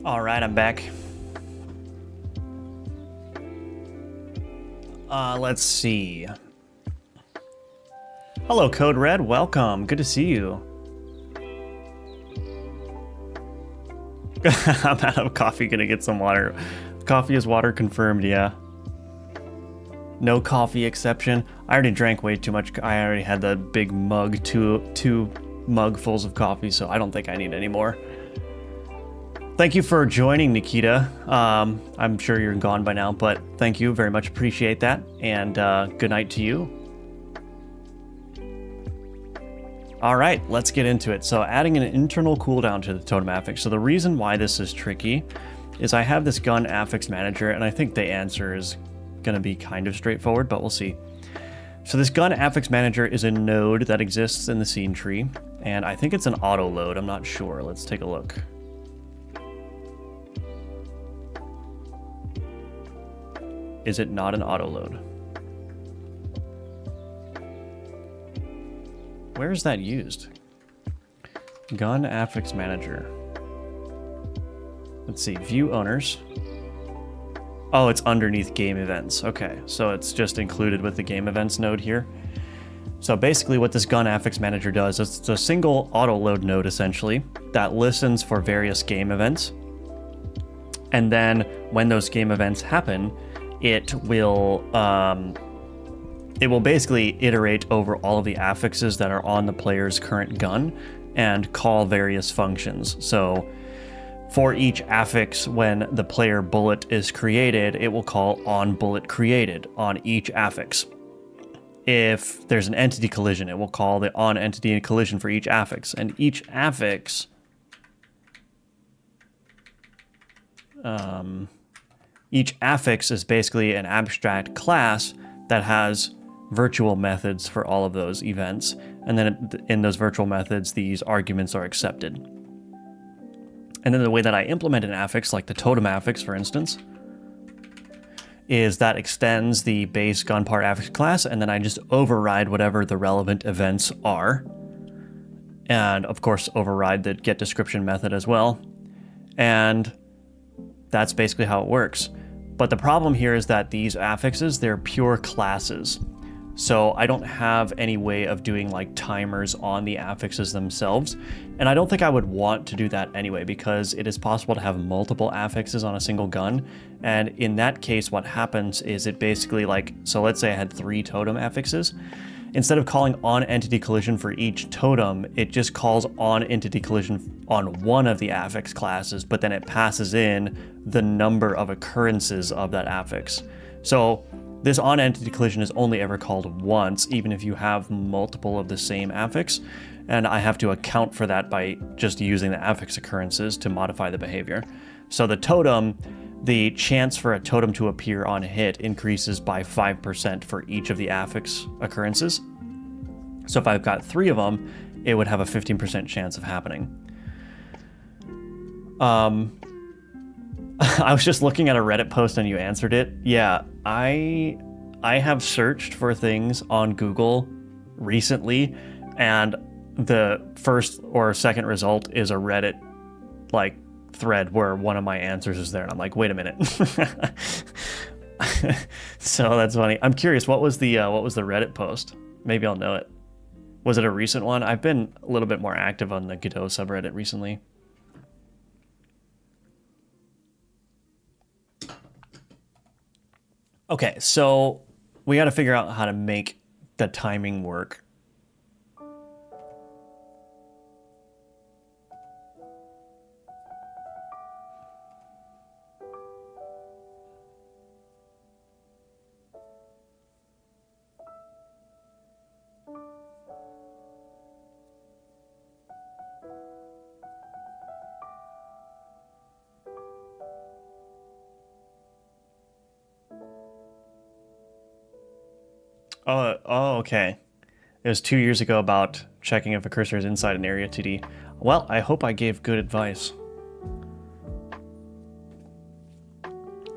Alright, I'm back. Let's see. Hello, Code Red. Welcome. Good to see you. I'm out of coffee, gonna get some water. Coffee is water confirmed, yeah. No coffee exception. I already drank way too much. I already had the big mug, two mugfuls of coffee, so I don't think I need any more. Thank you for joining, Nikita. I'm sure you're gone by now, but thank you very much. Appreciate that. And good night to you. All right, let's get into it. So adding an internal cooldown to the totem affix. So the reason why this is tricky is I have this gun affix manager, and I think the answer is going to be kind of straightforward, but we'll see. So this gun affix manager is a node that exists in the scene tree, and I think it's an auto load. I'm not sure. Let's take a look. Is it not an auto load? Where is that used? Gun affix manager. Let's see, view owners. Oh, it's underneath game events. Okay, so it's just included with the game events node here. So basically what this gun affix manager does is it's a single auto load node essentially that listens for various game events. And then when those game events happen, it will basically iterate over all of the affixes that are on the player's current gun and call various functions. So for each affix, when the player bullet is created, it will call on bullet created on each affix. If there's an entity collision, it will call the on entity collision for each affix. And each affix is basically an abstract class that has virtual methods for all of those events. And then in those virtual methods, these arguments are accepted. And then the way that I implement an affix, like the totem affix, for instance, is that extends the base gunpart affix class, and then I just override whatever the relevant events are. And of course, override the get description method as well. And that's basically how it works. But the problem here is that these affixes, they're pure classes. So I don't have any way of doing like timers on the affixes themselves. And I don't think I would want to do that anyway, because it is possible to have multiple affixes on a single gun. And in that case, what happens is it basically like, so let's say I had 3 totem affixes. Instead of calling on entity collision for each totem, it just calls on entity collision on one of the affix classes, but then it passes in the number of occurrences of that affix. So this on entity collision is only ever called once, even if you have multiple of the same affix, and I have to account for that by just using the affix occurrences to modify the behavior. So the totem, the chance for a totem to appear on hit increases by 5% for each of the affix occurrences. So if I've got 3 of them, it would have a 15% chance of happening. I was just looking at a Reddit post and you answered it. Yeah, I have searched for things on Google recently, and the first or second result is a Reddit like thread where one of my answers is there, and I'm like, wait a minute. So that's funny. I'm curious, what was the Reddit post? Maybe I'll know it. Was it a recent one? I've been a little bit more active on the Godot subreddit recently. Okay, so we got to figure out how to make the timing work. Oh, okay. It was 2 years ago about checking if a cursor is inside an area 2D. Well, I hope I gave good advice.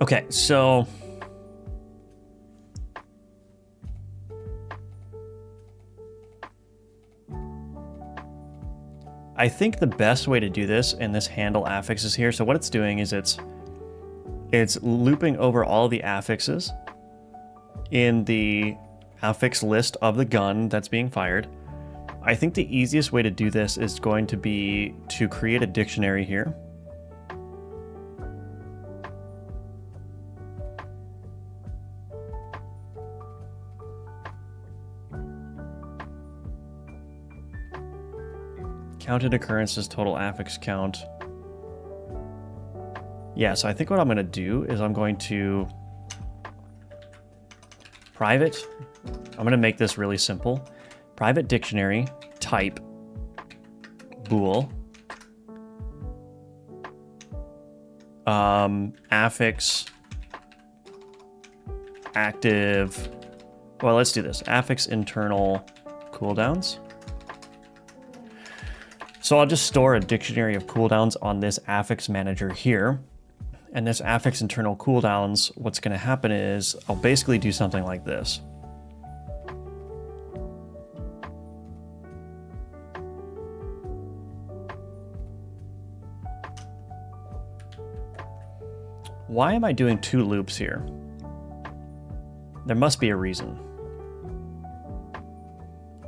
Okay, so I think the best way to do this, and this handle affixes here, so what it's doing is it's looping over all the affixes in the affix list of the gun that's being fired. I think the easiest way to do this is going to be to create a dictionary here. Counted occurrences, total affix count. Yeah, so I think what I'm going to do is I'm going to private. I'm going to make this really simple. Private dictionary type bool affix active. Well, let's do this. Affix internal cooldowns. So I'll just store a dictionary of cooldowns on this affix manager here. And this affix internal cooldowns, what's going to happen is I'll basically do something like this. Why am I doing 2 loops here? There must be a reason.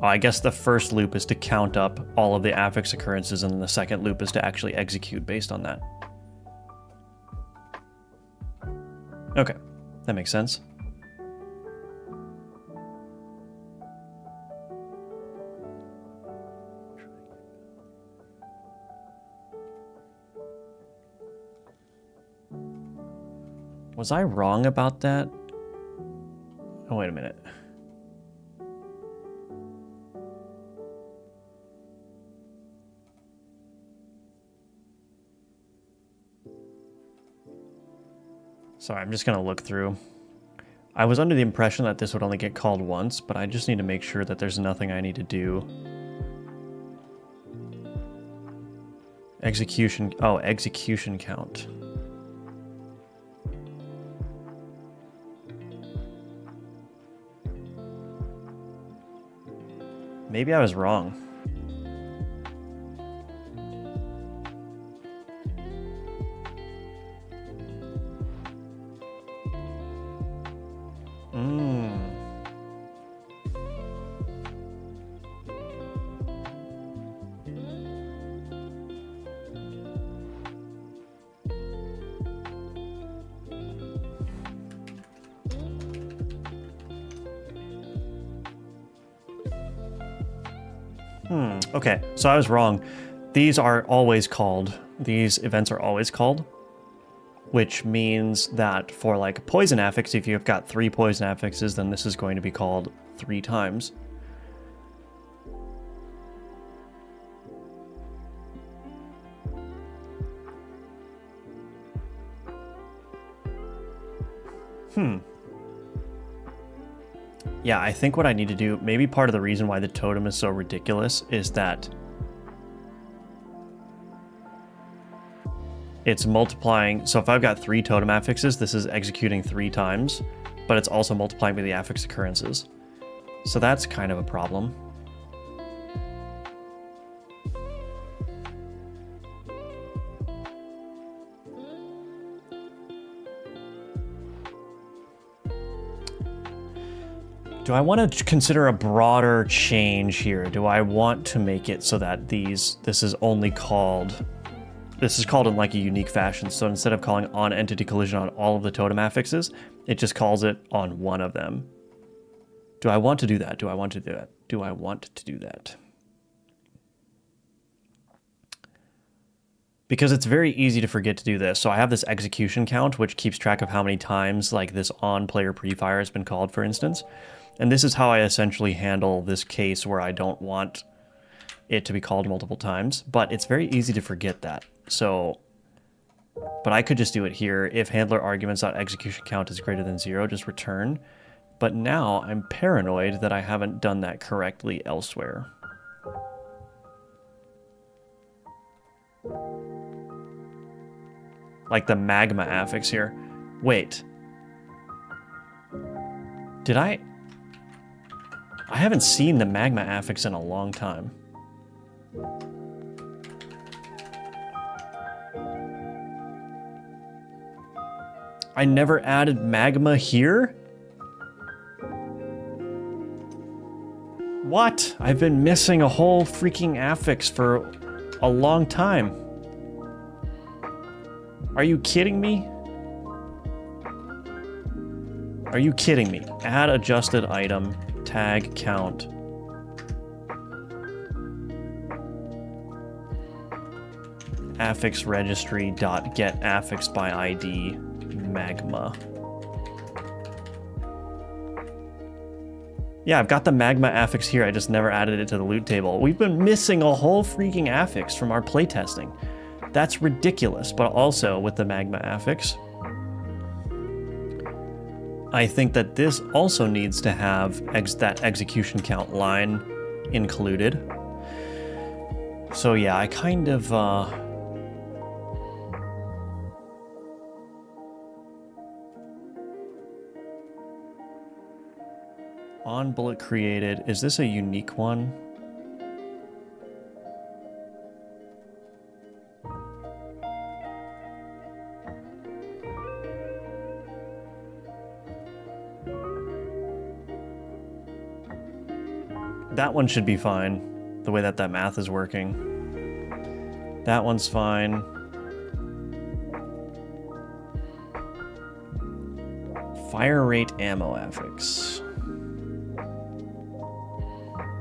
Oh, I guess the first loop is to count up all of the affix occurrences, and then the second loop is to actually execute based on that. Okay, that makes sense. Was I wrong about that? Oh, wait a minute. Sorry, I'm just going to look through. I was under the impression that this would only get called once, but I just need to make sure that there's nothing I need to do. Execution. Oh, execution count. Maybe I was wrong. Okay, so I was wrong. These are always called. These events are always called, which means that for like poison affix, if you've got 3 poison affixes, then this is going to be called 3 times. Yeah, I think what I need to do, maybe part of the reason why the totem is so ridiculous is that it's multiplying. So if I've got 3 totem affixes, this is executing 3 times, but it's also multiplying by the affix occurrences. So that's kind of a problem. Do I want to consider a broader change here? Do I want to make it so that this is called in like a unique fashion? So instead of calling on entity collision on all of the totem affixes, it just calls it on one of them. Do I want to do that? Do I want to do that? Do I want to do that? Because it's very easy to forget to do this. So I have this execution count, which keeps track of how many times like this on player pre-fire has been called, for instance. And this is how I essentially handle this case where I don't want it to be called multiple times, but it's very easy to forget that. So, but I could just do it here. If handler arguments.execution count is greater than 0, just return. But now I'm paranoid that I haven't done that correctly elsewhere. Like the magma affix here. Wait. Did I haven't seen the magma affix in a long time. I never added magma here? What? I've been missing a whole freaking affix for a long time. Are you kidding me? Are you kidding me? Add adjusted item, tag count. affix registry dot get affix by ID magma. Yeah, I've got the magma affix here. I just never added it to the loot table. We've been missing a whole freaking affix from our playtesting. That's ridiculous. But also with the magma affix, I think that this also needs to have that execution count line included. So yeah, I kind of on bullet created, is this a unique one? That one should be fine, the way that math is working. That one's fine. Fire rate ammo affix.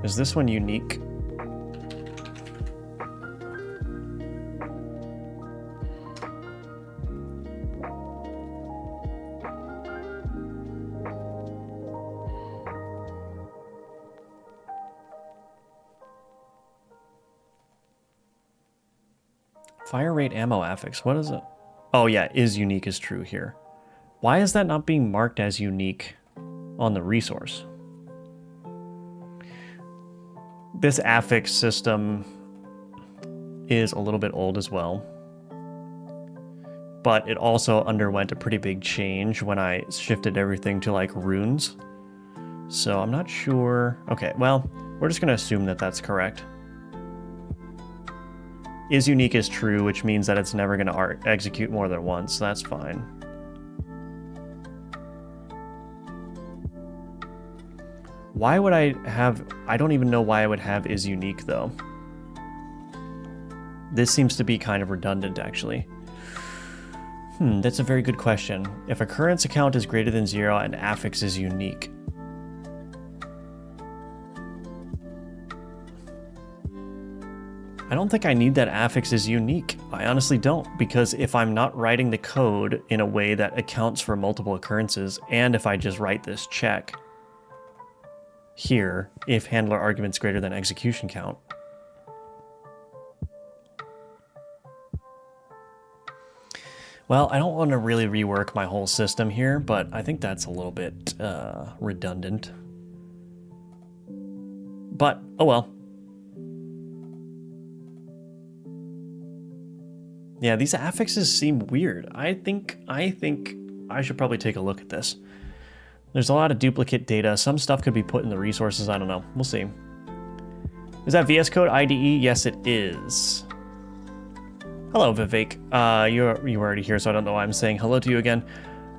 Is this one unique? Fire rate ammo affix, what is it? Oh yeah, is unique is true here. Why is that not being marked as unique on the resource? This affix system is a little bit old as well, but it also underwent a pretty big change when I shifted everything to like runes. So I'm not sure. Okay, well, we're just gonna assume that that's correct. Is unique is true, which means that it's never gonna execute more than once, so that's fine. Why would I have... I don't even know why I would have is unique, though. This seems to be kind of redundant, actually. That's a very good question. If occurrence account is greater than 0 and affix is unique. I don't think I need that affix is unique. I honestly don't, because if I'm not writing the code in a way that accounts for multiple occurrences, and if I just write this check here, if handler argument's greater than execution count. Well, I don't want to really rework my whole system here, but I think that's a little bit redundant. But, oh well. Yeah, these affixes seem weird. I think I should probably take a look at this. There's a lot of duplicate data. Some stuff could be put in the resources. I don't know. We'll see. Is that VS Code IDE? Yes, it is. Hello, Vivek. You were already here, so I don't know why I'm saying hello to you again.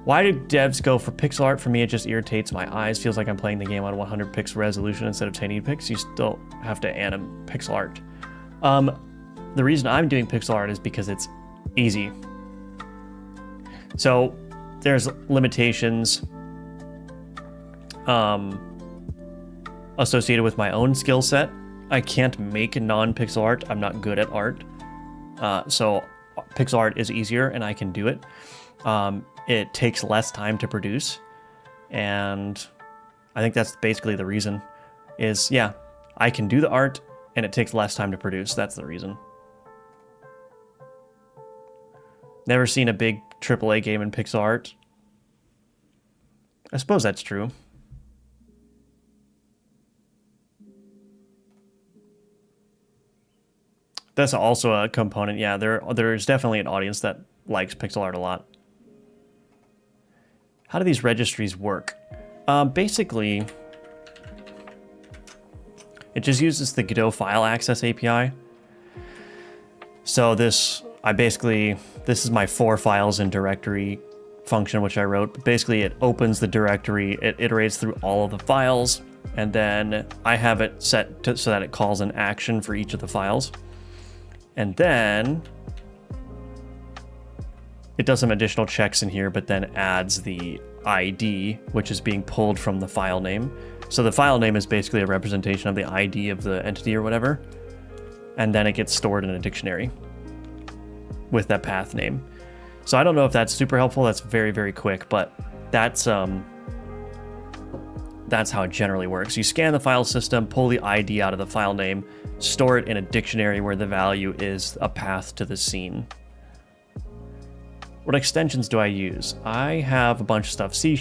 Why do devs go for pixel art? For me, it just irritates my eyes. Feels like I'm playing the game on 100 pixel resolution instead of 1080 pixels. You still have to anim pixel art. The reason I'm doing pixel art is because it's easy. So there's limitations associated with my own skill set. I can't make non-pixel art. I'm not good at art. So pixel art is easier and I can do it. It takes less time to produce. And I think that's basically the reason is, yeah, I can do the art and it takes less time to produce. That's the reason. Never seen a big AAA game in pixel art. I suppose that's true. That's also a component. Yeah, there's definitely an audience that likes pixel art a lot. How do these registries work? Basically, it just uses the Godot file access API. So this is my 4 files in directory function, which I wrote. Basically, it opens the directory, it iterates through all of the files, and then I have it set to, so that it calls an action for each of the files. And then it does some additional checks in here, but then adds the ID, which is being pulled from the file name. So the file name is basically a representation of the ID of the entity or whatever. And then it gets stored in a dictionary. with that path name. So I don't know if that's super helpful. That's very, very quick, but that's how it generally works. You scan the file system, pull the ID out of the file name, store it in a dictionary where the value is a path to the scene. What extensions do I use? I have a bunch of stuff. C#,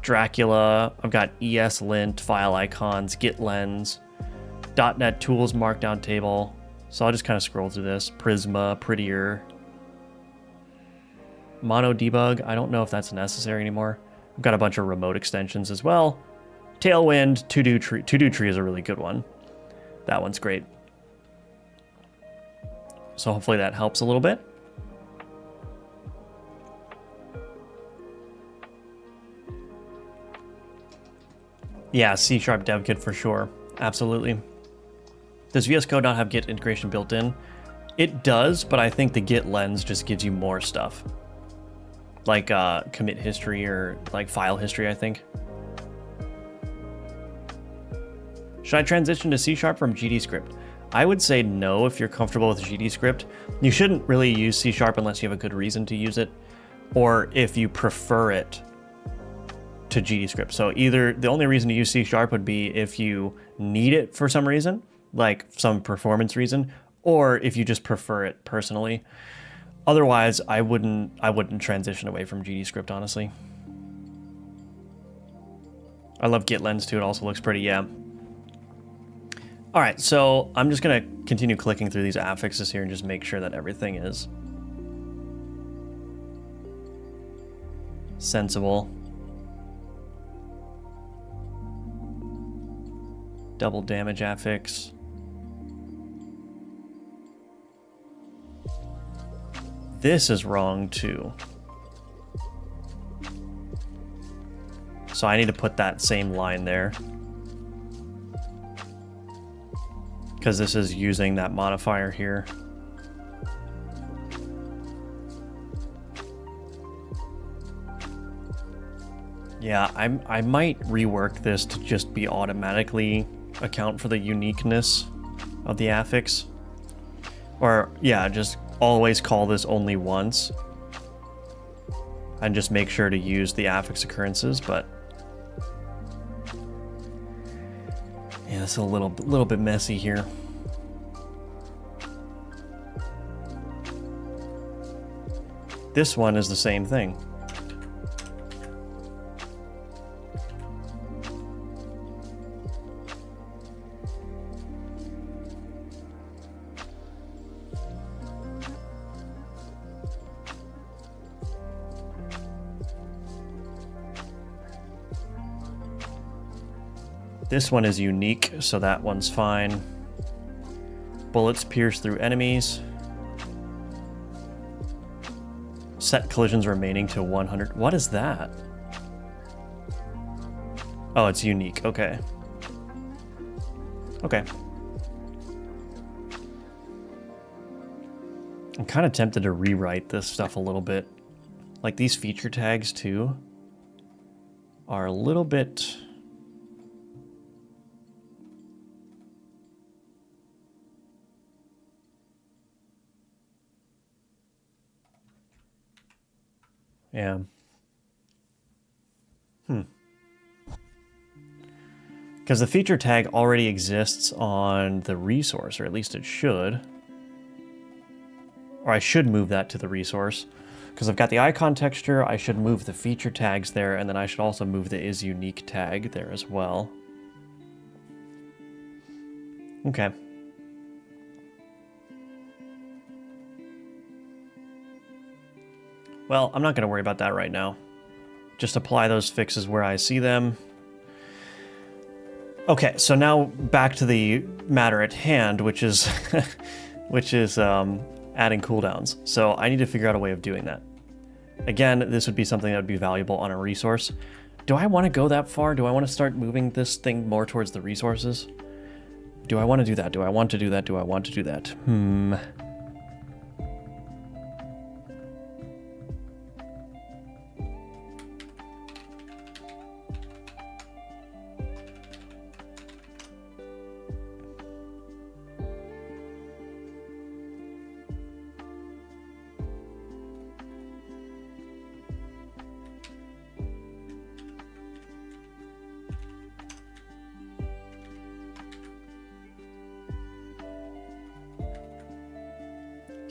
Dracula, I've got ESLint, file icons, GitLens, .NET Tools Markdown Table. So I'll just kind of scroll through this. Prisma, Prettier. Mono Debug, I don't know if that's necessary anymore. I've got a bunch of remote extensions as well. Tailwind, To-Do Tree. To-Do Tree is a really good one. That one's great. So hopefully that helps a little bit. Yeah, C# dev kit for sure. Absolutely. Does VS Code not have Git integration built in? It does, but I think the Git lens just gives you more stuff. Like commit history or like file history, I think. Should I transition to C# from GDScript? I would say no if you're comfortable with GDScript. You shouldn't really use C# unless you have a good reason to use it, or if you prefer it to GDScript. So either the only reason to use C# would be if you need it for some reason, like some performance reason, or if you just prefer it personally. Otherwise, I wouldn't transition away from GDScript, honestly. I love GitLens too. It also looks pretty, yeah. All right, so I'm just gonna continue clicking through these affixes here and just make sure that everything is sensible. Double damage affix. This is wrong too. So I need to put that same line there, because this is using that modifier here. Yeah, I might rework this to just be automatically account for the uniqueness of the affix. Or yeah, just always call this only once. And just make sure to use the affix occurrences, but yeah, it's a little bit messy here. This one is the same thing. This one is unique, so that one's fine. Bullets pierce through enemies. Set collisions remaining to 100. What is that? Oh, it's unique. Okay. Okay. I'm kind of tempted to rewrite this stuff a little bit. Like these feature tags too are a little bit... Yeah. Because the feature tag already exists on the resource, or at least it should. Or I should move that to the resource. Because I've got the icon texture, I should move the feature tags there, and then I should also move the isUnique tag there as well. Okay. Well, I'm not going to worry about that right now. Just apply those fixes where I see them. Okay, so now back to the matter at hand, which is adding cooldowns. So I need to figure out a way of doing that. Again, this would be something that would be valuable on a resource. Do I want to go that far? Do I want to start moving this thing more towards the resources? Do I want to do that? Do I want to do that? Do I want to do that?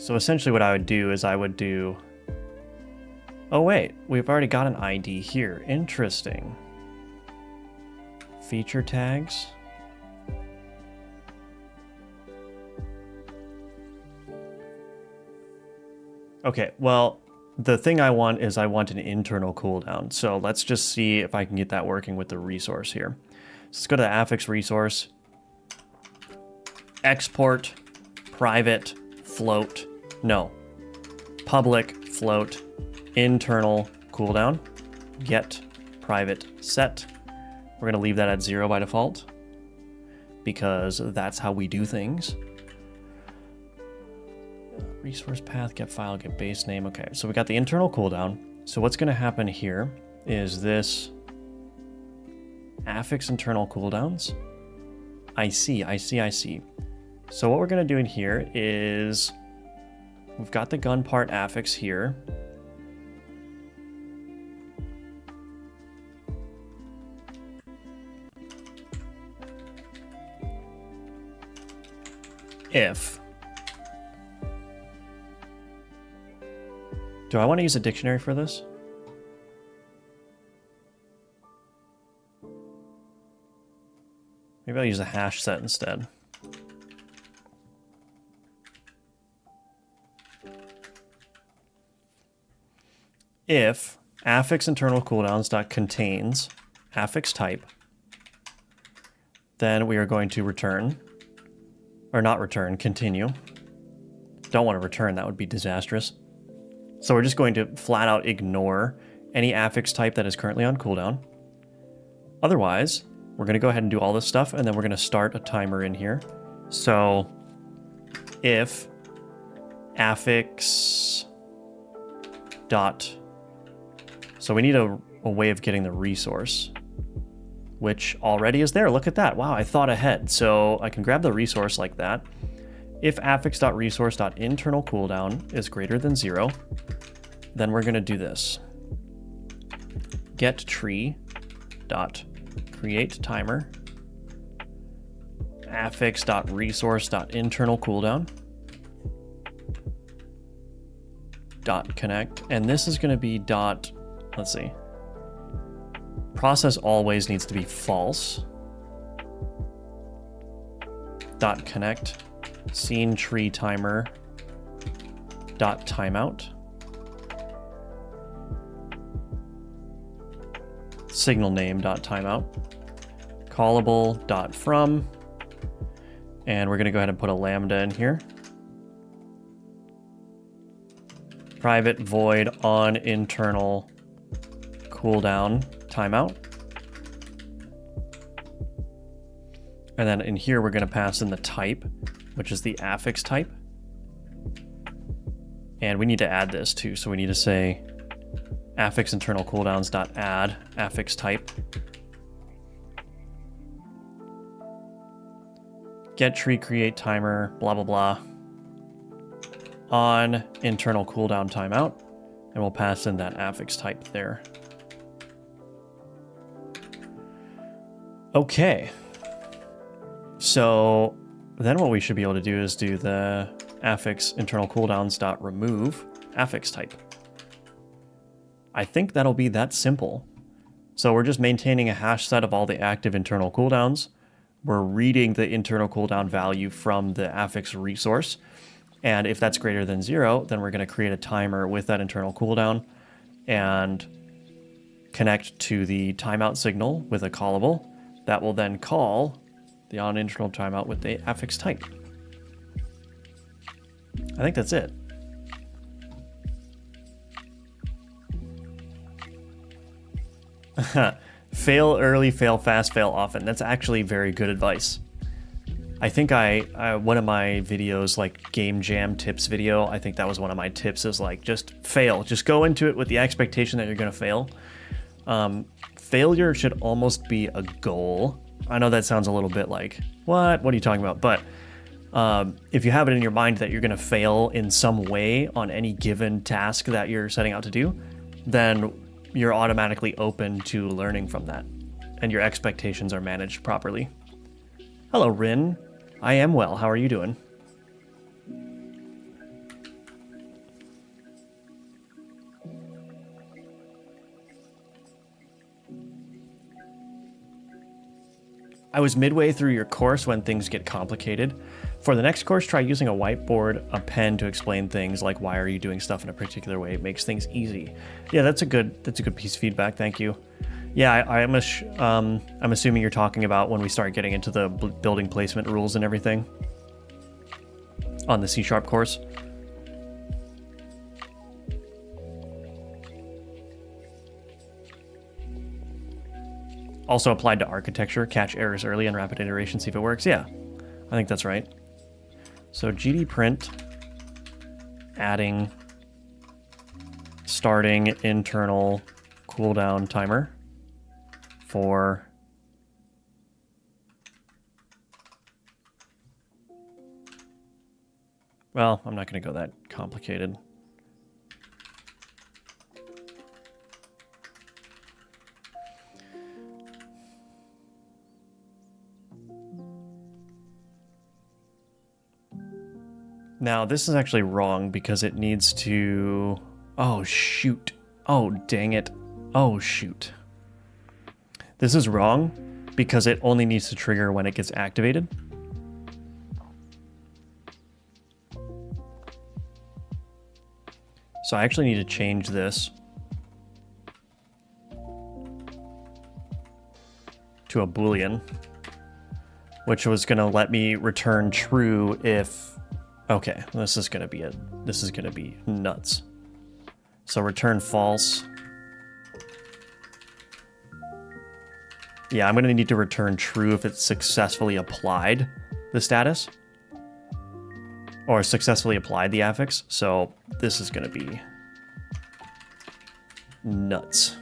So essentially what I would do is I would do... Oh wait, we've already got an ID here. Interesting. Feature tags. Okay, well, the thing I want is I want an internal cooldown. So let's just see if I can get that working with the resource here. So let's go to the affix resource. Export, private, float, no. Public, float, internal cooldown, get, private, set. We're going to leave that at 0 by default because that's how we do things. Resource path, get file, get base name. Okay, so we got the internal cooldown. So what's going to happen here is this affix internal cooldowns. I see. So what we're going to do in here is we've got the gun part affix here. If... Do I want to use a dictionary for this? Maybe I'll use a hash set instead. If affix internal cooldowns.contains affix type, then we are going to return, or not return, continue. Don't want to return, that would be disastrous. So we're just going to flat out ignore any affix type that is currently on cooldown. Otherwise, we're going to go ahead and do all this stuff, and then we're going to start a timer in here. So if affix dot... So we need a way of getting the resource, which already is there. Look at that. Wow, I thought ahead. So I can grab the resource like that. If affix.resource.internal cooldown is greater than 0, then we're going to do this. Get tree dot create timer affix.resource.internal cooldown dot connect, and this is going to be dot, let's see, process always needs to be false dot connect scene tree timer dot timeout signal name dot timeout callable dot from, and we're going to go ahead and put a lambda in here. Private void on internal cooldown timeout. And then in here, we're going to pass in the type, which is the affix type. And we need to add this too. So we need to say affix internal cooldowns dot add affix type. Get tree create timer, blah, blah, blah. On internal cooldown timeout. And we'll pass in that affix type there. Okay. So then what we should be able to do is do the affix internal cooldowns dot remove affix type. I think that'll be that simple. So we're just maintaining a hash set of all the active internal cooldowns. We're reading the internal cooldown value from the affix resource. And if that's greater than 0, then we're going to create a timer with that internal cooldown and connect to the timeout signal with a callable that will then call the on internal timeout with the affix type. I think that's it. Fail early, fail fast, fail often. That's actually very good advice. I think one of my videos, like Game Jam tips video, I think that was one of my tips, is like, just fail. Just go into it with the expectation that you're going to fail. Failure should almost be a goal. I know that sounds a little bit like, what are you talking about? But if you have it in your mind that you're going to fail in some way on any given task that you're setting out to do, then you're automatically open to learning from that, and your expectations are managed properly. Hello, Rin. I am well. How are you doing? I was midway through your course when things get complicated. For the next course, try using a whiteboard, a pen to explain things like why are you doing stuff in a particular way. It makes things easy. Yeah, that's a good piece of feedback. Thank you. Yeah, I'm assuming you're talking about when we start getting into the building placement rules and everything on the C# course. Also applied to architecture, catch errors early and rapid iteration, see if it works. Yeah, I think that's right. So GD print, adding, starting internal cooldown timer for well, I'm not going to go that complicated. Now, this is actually wrong because it needs to... Oh, shoot. Oh, dang it. Oh, shoot. This is wrong because it only needs to trigger when it gets activated. So I actually need to change this to a Boolean, which was going to let me return true if... Okay, this is gonna be nuts. So return false. Yeah, I'm gonna need to return true if it's successfully applied the status. Or successfully applied the affix. So this is gonna be nuts.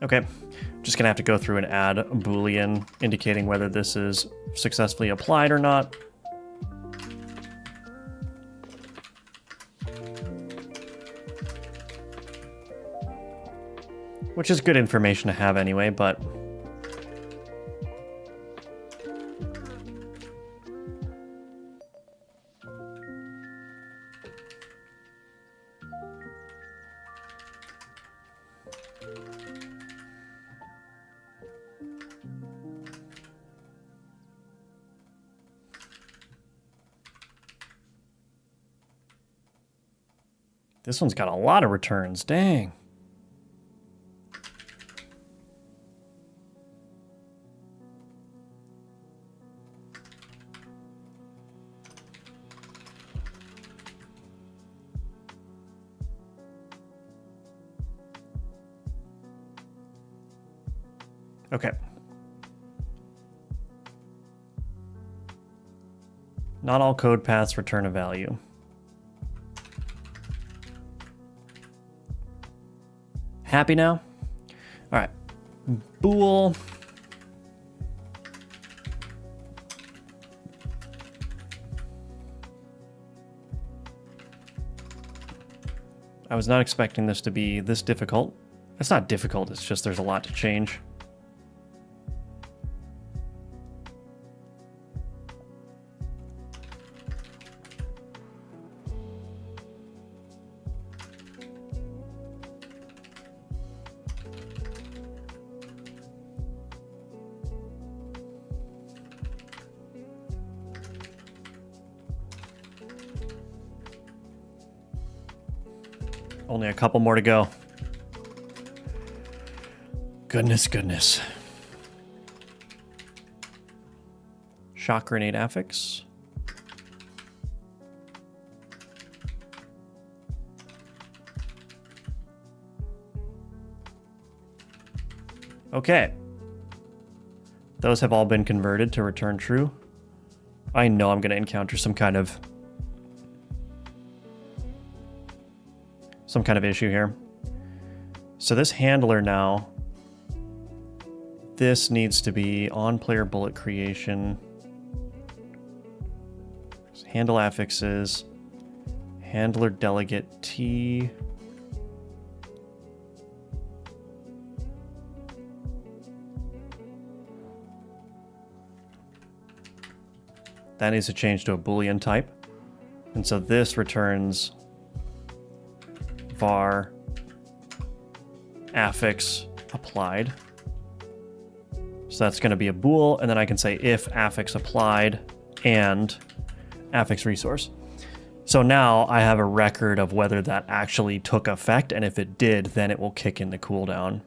Okay, just gonna have to go through and add a Boolean indicating whether this is successfully applied or not. Which is good information to have anyway, but... This one's got a lot of returns, dang. Okay. Not all code paths return a value. Happy now? All right. Bool. I was not expecting this to be this difficult. It's not difficult, it's just there's a lot to change. Only a couple more to go. Goodness, goodness. Shock grenade affix. Okay. Those have all been converted to return true. I know I'm going to encounter some kind of some kind of issue here. So this handler now, this needs to be on player bullet creation. Handle affixes, handler delegate T. That needs to change to a Boolean type. And so this returns var affix applied. So that's going to be a bool, and then I can say if affix applied and affix resource. So now I have a record of whether that actually took effect, and if it did, then it will kick in the cooldown.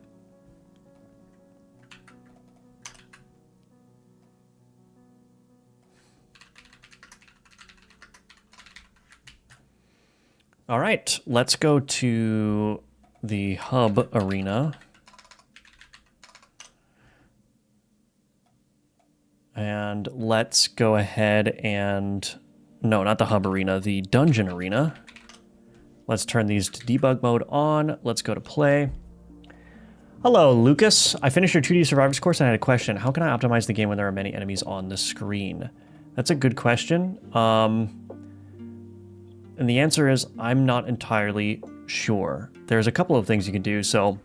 All right, let's go to the hub arena. And let's go ahead and, no, not the hub arena, the dungeon arena. Let's turn these to debug mode on. Let's go to play. Hello, Lucas. I finished your 2D Survivors course and I had a question. How can I optimize the game when there are many enemies on the screen? That's a good question. And the answer is I'm not entirely sure. There's a couple of things you can do. So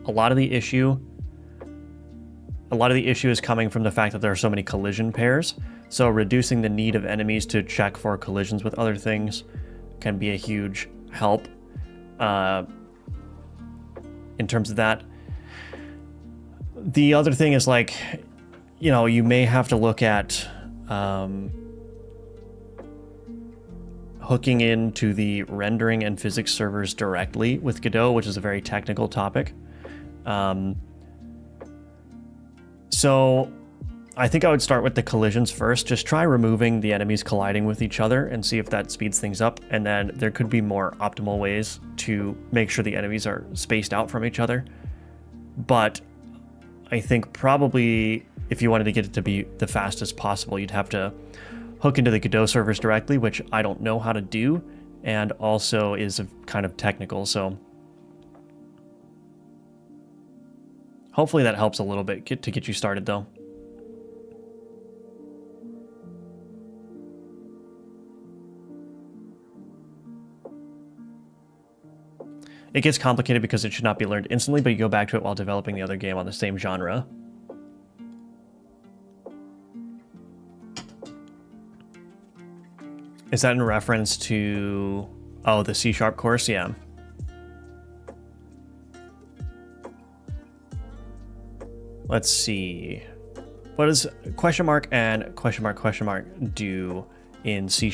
a lot of the issue is coming from the fact that there are so many collision pairs. So reducing the need of enemies to check for collisions with other things can be a huge help in terms of that. The other thing is, like, you know, you may have to look at hooking into the rendering and physics servers directly with Godot, which is a very technical topic. So I think I would start with the collisions first. Just try removing the enemies colliding with each other and see if that speeds things up. And then there could be more optimal ways to make sure the enemies are spaced out from each other. But I think probably if you wanted to get it to be the fastest possible, you'd have to hook into the Godot servers directly, which I don't know how to do, and also is kind of technical. So hopefully that helps a little bit to get you started, though. It gets complicated because it should not be learned instantly, but you go back to it while developing the other game on the same genre. Is that in reference to, oh, the C# course? Yeah. Let's see. What does question mark and question mark do in C#?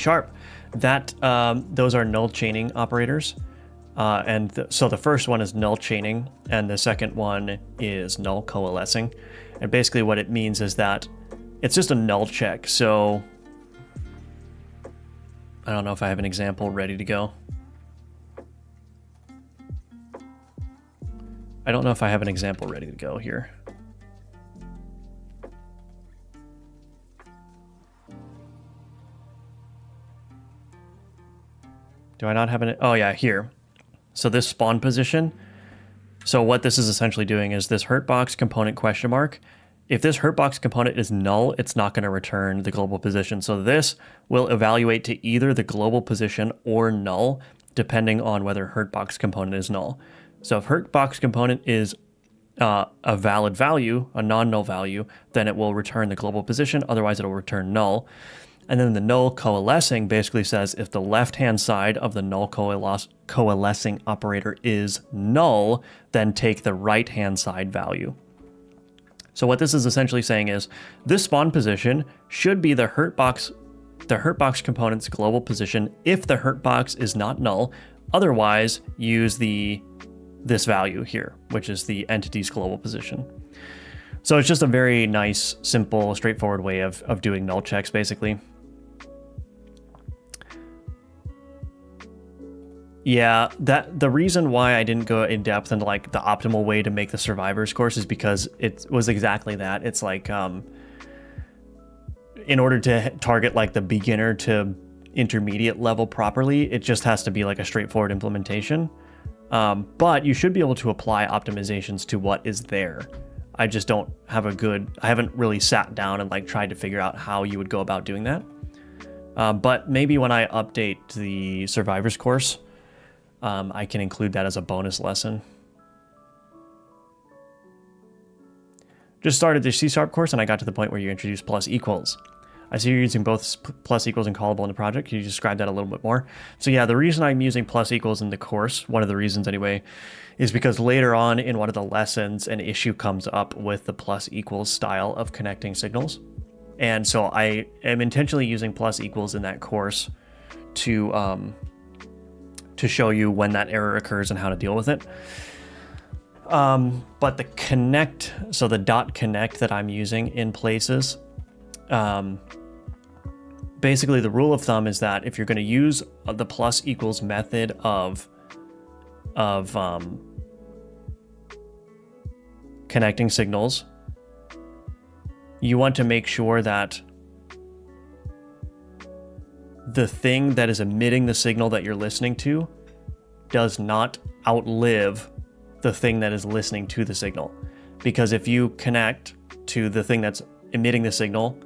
That those are null chaining operators. So the first one is null chaining, and the second one is null coalescing. And basically what it means is that it's just a null check. So I don't know if I have an example ready to go. I don't know if I have an example ready to go here. Do I not have an, oh yeah, here. So this spawn position. So what this is essentially doing is this hurtbox component question mark. If this hurtbox component is null, it's not going to return the global position. So this will evaluate to either the global position or null, depending on whether hurtbox component is null. So if hurtbox component is a valid value, a non-null value, then it will return the global position. Otherwise, it'll return null. And then the null coalescing basically says if the left-hand side of the null coalescing operator is null, then take the right-hand side value. So what this is essentially saying is this spawn position should be the hurtbox component's global position if the hurtbox is not null. Otherwise, use this value here, which is the entity's global position. So it's just a very nice, simple, straightforward way of doing null checks, basically. Yeah, the reason why I didn't go in depth into like the optimal way to make the survivors course is because it was exactly that. It's like in order to target like the beginner to intermediate level properly. It just has to be like a straightforward implementation. But you should be able to apply optimizations to what is there. I just don't have I haven't really sat down and like tried to figure out how you would go about doing that. But maybe when I update the Survivors course, I can include that as a bonus lesson. Just started the C# course and I got to the point where you introduce plus equals. I see you're using both plus equals and callable in the project. Can you describe that a little bit more? So yeah, the reason I'm using plus equals in the course, one of the reasons anyway, is because later on in one of the lessons, an issue comes up with the plus equals style of connecting signals. And so I am intentionally using plus equals in that course to show you when that error occurs and how to deal with it. But the connect, so the dot connect that I'm using in places, basically the rule of thumb is that if you're going to use the plus equals method of connecting signals, you want to make sure that the thing that is emitting the signal that you're listening to does not outlive the thing that is listening to the signal. Because if you connect to the thing that's emitting the signal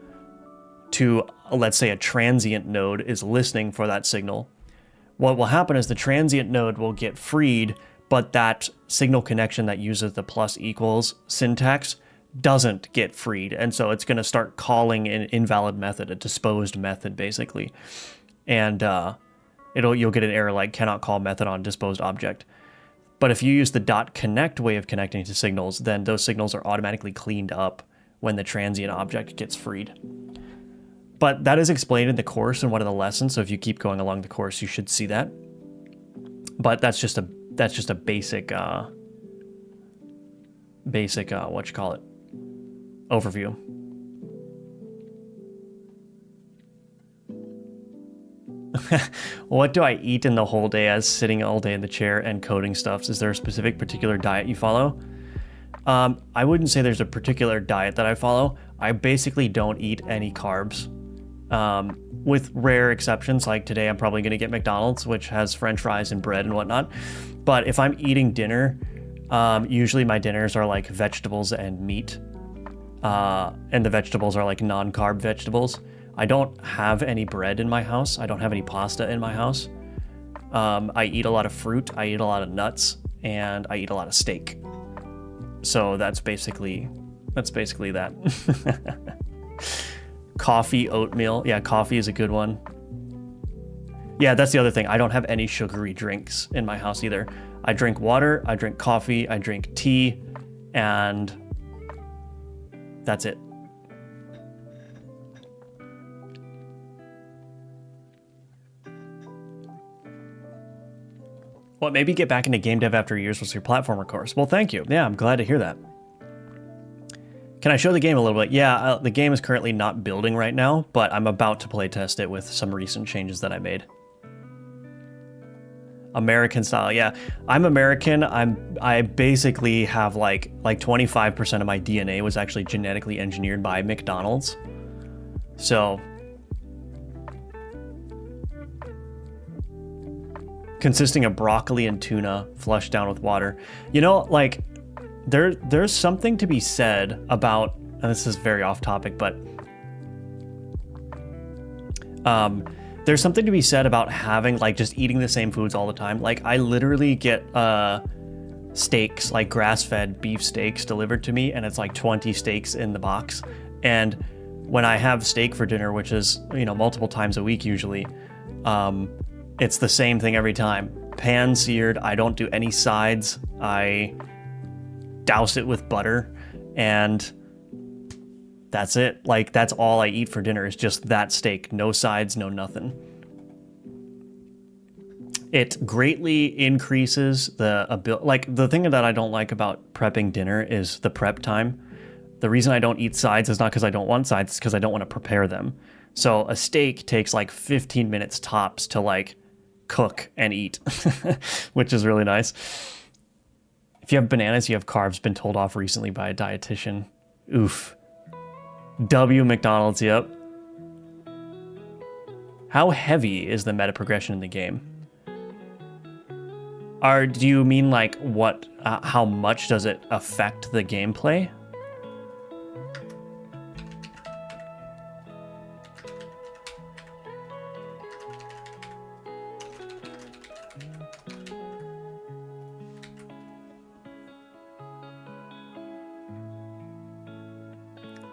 to, let's say, a transient node is listening for that signal, what will happen is the transient node will get freed, but that signal connection that uses the plus equals syntax doesn't get freed. And so it's going to start calling an invalid method, a disposed method, basically. And you'll get an error like cannot call method on disposed object. But if you use the dot connect way of connecting to signals, then those signals are automatically cleaned up when the transient object gets freed. But that is explained in the course in one of the lessons, so if you keep going along the course, you should see that. But that's just a basic overview. What do I eat in the whole day as sitting all day in the chair and coding stuff? Is there a specific particular diet you follow? I wouldn't say there's a particular diet that I follow. I basically don't eat any carbs. With rare exceptions, like today I'm probably going to get McDonald's, which has French fries and bread and whatnot. But if I'm eating dinner, usually my dinners are like vegetables and meat. And the vegetables are like non-carb vegetables. I don't have any bread in my house. I don't have any pasta in my house. I eat a lot of fruit. I eat a lot of nuts, and I eat a lot of steak. So that's basically that. Coffee, oatmeal. Yeah, coffee is a good one. Yeah, that's the other thing. I don't have any sugary drinks in my house either. I drink water, I drink coffee, I drink tea, and that's it. Well, maybe get back into game dev after years with your platformer course. Well, thank you. Yeah, I'm glad to hear that. Can I show the game a little bit? Yeah, the game is currently not building right now, but I'm about to play test it with some recent changes that I made. American style, yeah. I'm American. I basically have like 25% of my DNA was actually genetically engineered by McDonald's. So consisting of broccoli and tuna flushed down with water. You know, like there's something to be said about, and this is very off topic, but there's something to be said about having like just eating the same foods all the time. Like I literally get steaks, like grass-fed beef steaks delivered to me, and it's like 20 steaks in the box. And when I have steak for dinner, which is, you know, multiple times a week usually, it's the same thing every time. Pan seared. I don't do any sides. I douse it with butter, and that's it. Like that's all I eat for dinner is just that steak. No sides, no nothing. It greatly increases the ability. Like the thing that I don't like about prepping dinner is the prep time. The reason I don't eat sides is not because I don't want sides, it's because I don't want to prepare them. So a steak takes like 15 minutes tops to like cook and eat, which is really nice. If you have bananas, you have carbs. Been told off recently by a dietitian. Oof. W McDonald's, yep. How heavy is the meta progression in the game? Do you mean like what? How much does it affect the gameplay?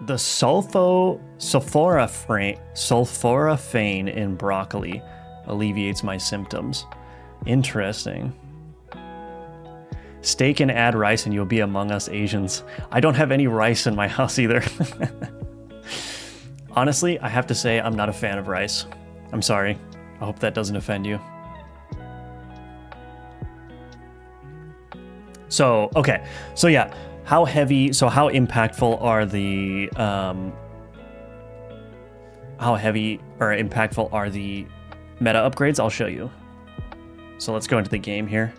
The sulforaphane in broccoli alleviates my symptoms. Interesting. Steak and add rice and you'll be among us Asians. I don't have any rice in my house either. Honestly, I have to say I'm not a fan of rice. I'm sorry. I hope that doesn't offend you. So, okay. So yeah, how impactful are the meta upgrades? I'll show you. So let's go into the game here.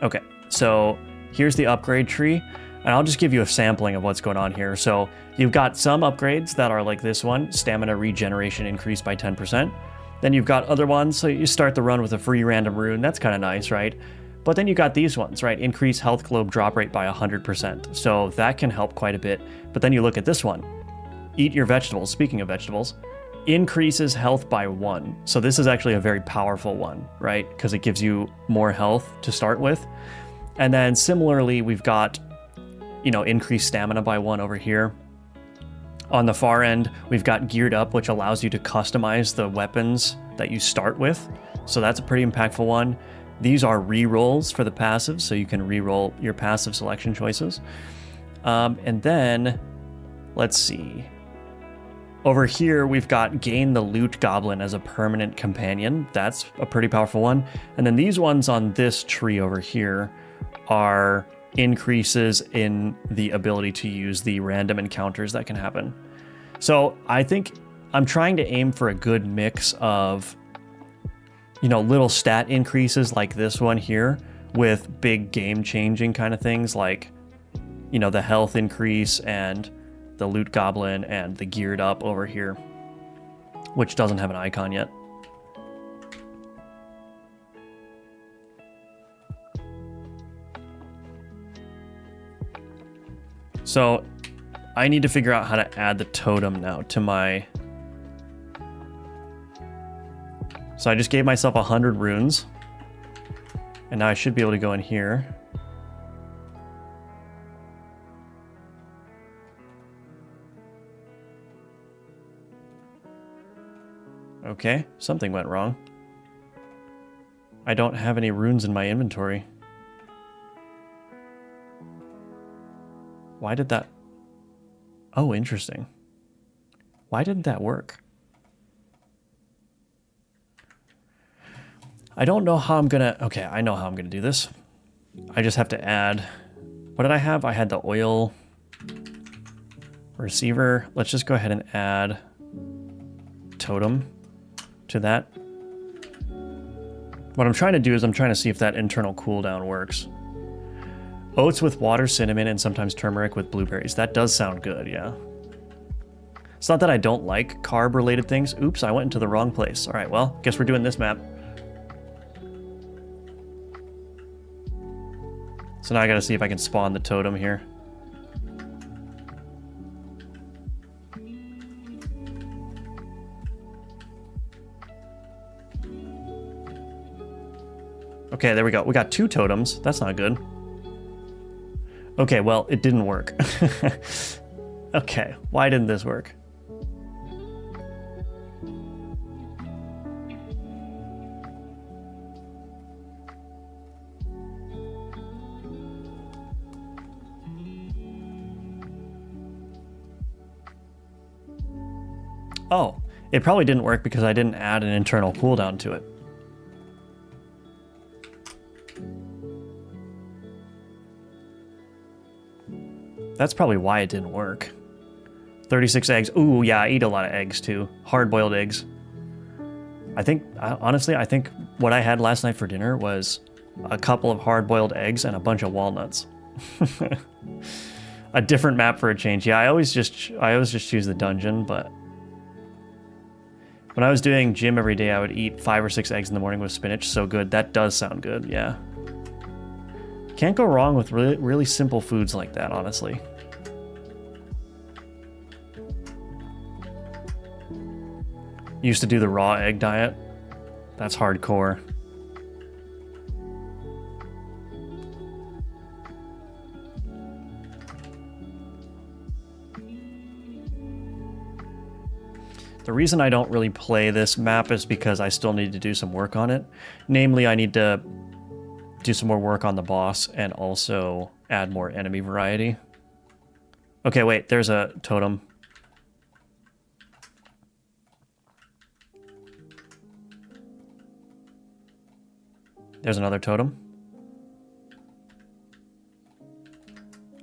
Okay, so here's the upgrade tree, and I'll just give you a sampling of what's going on here. So you've got some upgrades that are like this one, stamina regeneration increased by 10%. Then you've got other ones, so you start the run with a free random rune. That's kind of nice, right? But then you got these ones, right? Increase health globe drop rate by 100%. So that can help quite a bit. But then you look at this one. Eat your vegetables. Speaking of vegetables, increases health by 1. So this is actually a very powerful one, right? Because it gives you more health to start with. And then similarly, we've got, increased stamina by 1 over here. On the far end, we've got geared up, which allows you to customize the weapons that you start with. So that's a pretty impactful one. These are re-rolls for the passives, so you can re-roll your passive selection choices. And then, let's see. Over here, we've got gain the loot goblin as a permanent companion. That's a pretty powerful one. And then these ones on this tree over here are increases in the ability to use the random encounters that can happen. So I think I'm trying to aim for a good mix of, little stat increases like this one here with big game-changing kind of things like, the health increase and the loot goblin and the geared up over here, which doesn't have an icon yet. So I need to figure out how to add the totem now to my... So I just gave myself 100 runes, and now I should be able to go in here. Okay, something went wrong. I don't have any runes in my inventory. Why did that... Oh, interesting. Why didn't that work? I don't know how I'm gonna... Okay, I know how I'm gonna do this. I just have to add... What did I have? I had the oil receiver. Let's just go ahead and add totem to that. What I'm trying to do is I'm trying to see if that internal cooldown works. Oats with water, cinnamon, and sometimes turmeric with blueberries. That does sound good, yeah. It's not that I don't like carb-related things. Oops, I went into the wrong place. All right, well, guess we're doing this map. So now I gotta see if I can spawn the totem here. Okay, there we go. We got 2 totems. That's not good. Okay, well, it didn't work. Okay, why didn't this work? Oh, it probably didn't work because I didn't add an internal cooldown to it. That's probably why it didn't work. 36 eggs. Ooh, yeah, I eat a lot of eggs too. Hard-boiled eggs. Honestly, I think what I had last night for dinner was a couple of hard-boiled eggs and a bunch of walnuts. A different map for a change. Yeah, I always just choose the dungeon, but When I was doing gym every day, I would eat 5 or 6 eggs in the morning with spinach. So good. That does sound good, yeah. Can't go wrong with really, really simple foods like that, honestly. Used to do the raw egg diet. That's hardcore. The reason I don't really play this map is because I still need to do some work on it. Namely, I need to do some more work on the boss and also add more enemy variety. Okay, wait, there's a totem. There's another totem.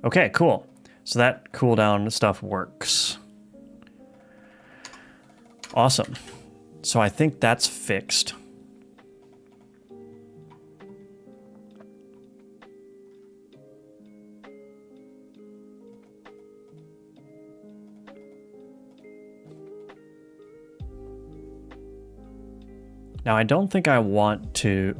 Okay, cool. So that cooldown stuff works. Awesome. So I think that's fixed. Now I don't think I want to...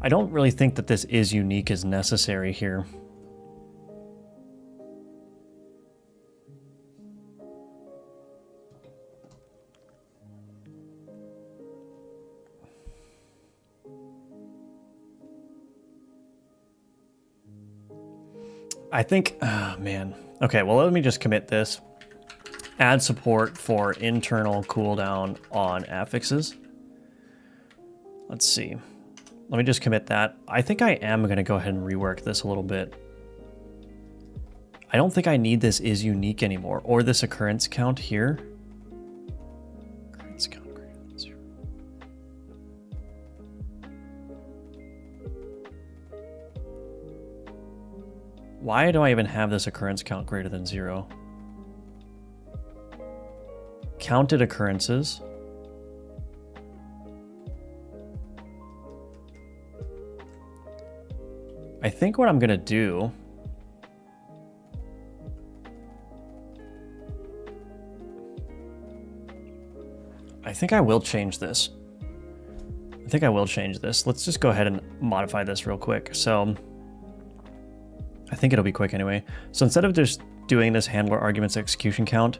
I don't really think that this is unique is necessary here. I think, oh man. Okay, well, let me just commit this. Add support for internal cooldown on affixes. Let's see. Let me just commit that. I think I am going to go ahead and rework this a little bit. I don't think I need this is unique anymore, or this occurrence count here. Occurrence count greater than 0. Why do I even have this occurrence count greater than 0? Counted occurrences. I think what I'm going to do... I think I will change this. Let's just go ahead and modify this real quick. So I think it'll be quick anyway. So instead of just doing this handler arguments execution count,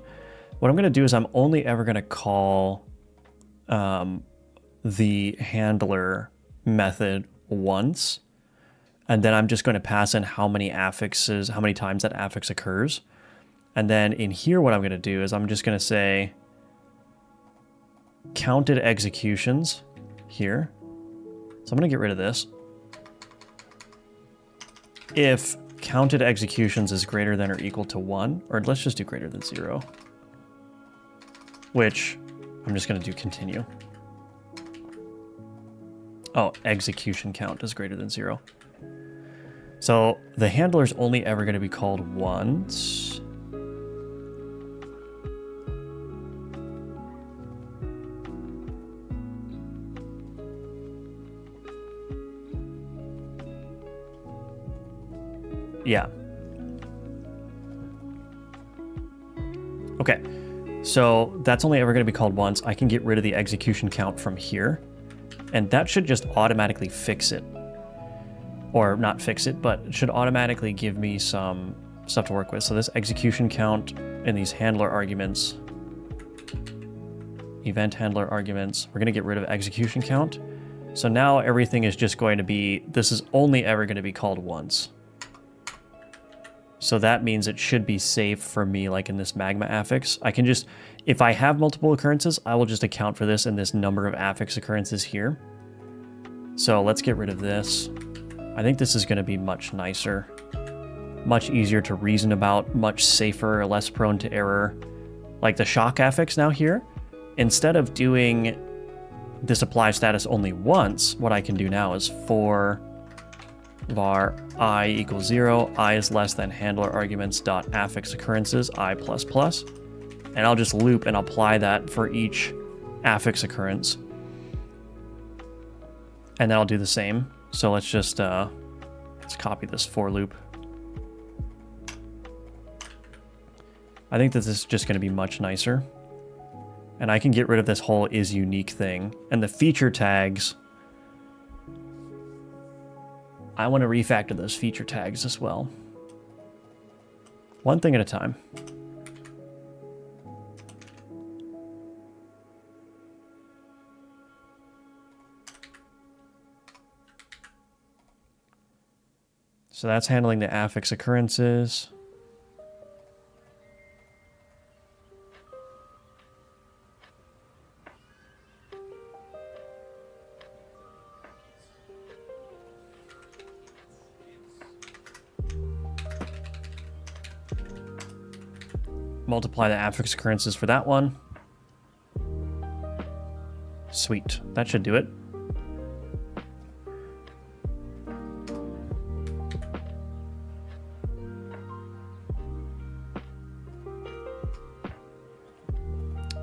what I'm going to do is I'm only ever going to call the handler method once. And then I'm just going to pass in how many affixes, how many times that affix occurs. And then in here, what I'm going to do is I'm just going to say counted executions here. So I'm going to get rid of this. If counted executions is greater than or equal to 1, or let's just do greater than 0, which I'm just going to do continue. Oh, execution count is greater than 0. So the handler is only ever going to be called once. Yeah. Okay. So that's only ever going to be called once. I can get rid of the execution count from here, and that should just automatically fix it. Or not fix it, but it should automatically give me some stuff to work with. So this execution count and these handler arguments, event handler arguments, we're going to get rid of execution count. So now everything is just going to be, this is only ever going to be called once. So that means it should be safe for me, like in this magma affix. I can just, if I have multiple occurrences, I will just account for this in this number of affix occurrences here. So let's get rid of this. I think this is going to be much nicer, much easier to reason about, much safer, less prone to error. Like the shock affix now here, instead of doing this apply status only once, what I can do now is for var I equals 0, I is less than handler arguments dot affix occurrences I plus plus, and I'll just loop and apply that for each affix occurrence. And then I'll do the same. So let's just let's copy this for loop. I think that this is just going to be much nicer. And I can get rid of this whole is unique thing. And the feature tags, I want to refactor those feature tags as well. One thing at a time. So that's handling the affix occurrences. Multiply the affix occurrences for that one. Sweet, that should do it.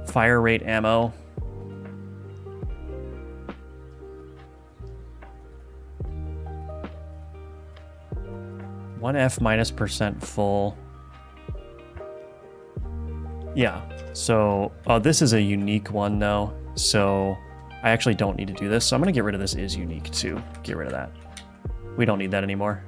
Fire rate ammo. One F minus percent full. Yeah, so this is a unique one though, so I actually don't need to do this. So I'm gonna get rid of this is unique too. Get rid of that. We don't need that anymore.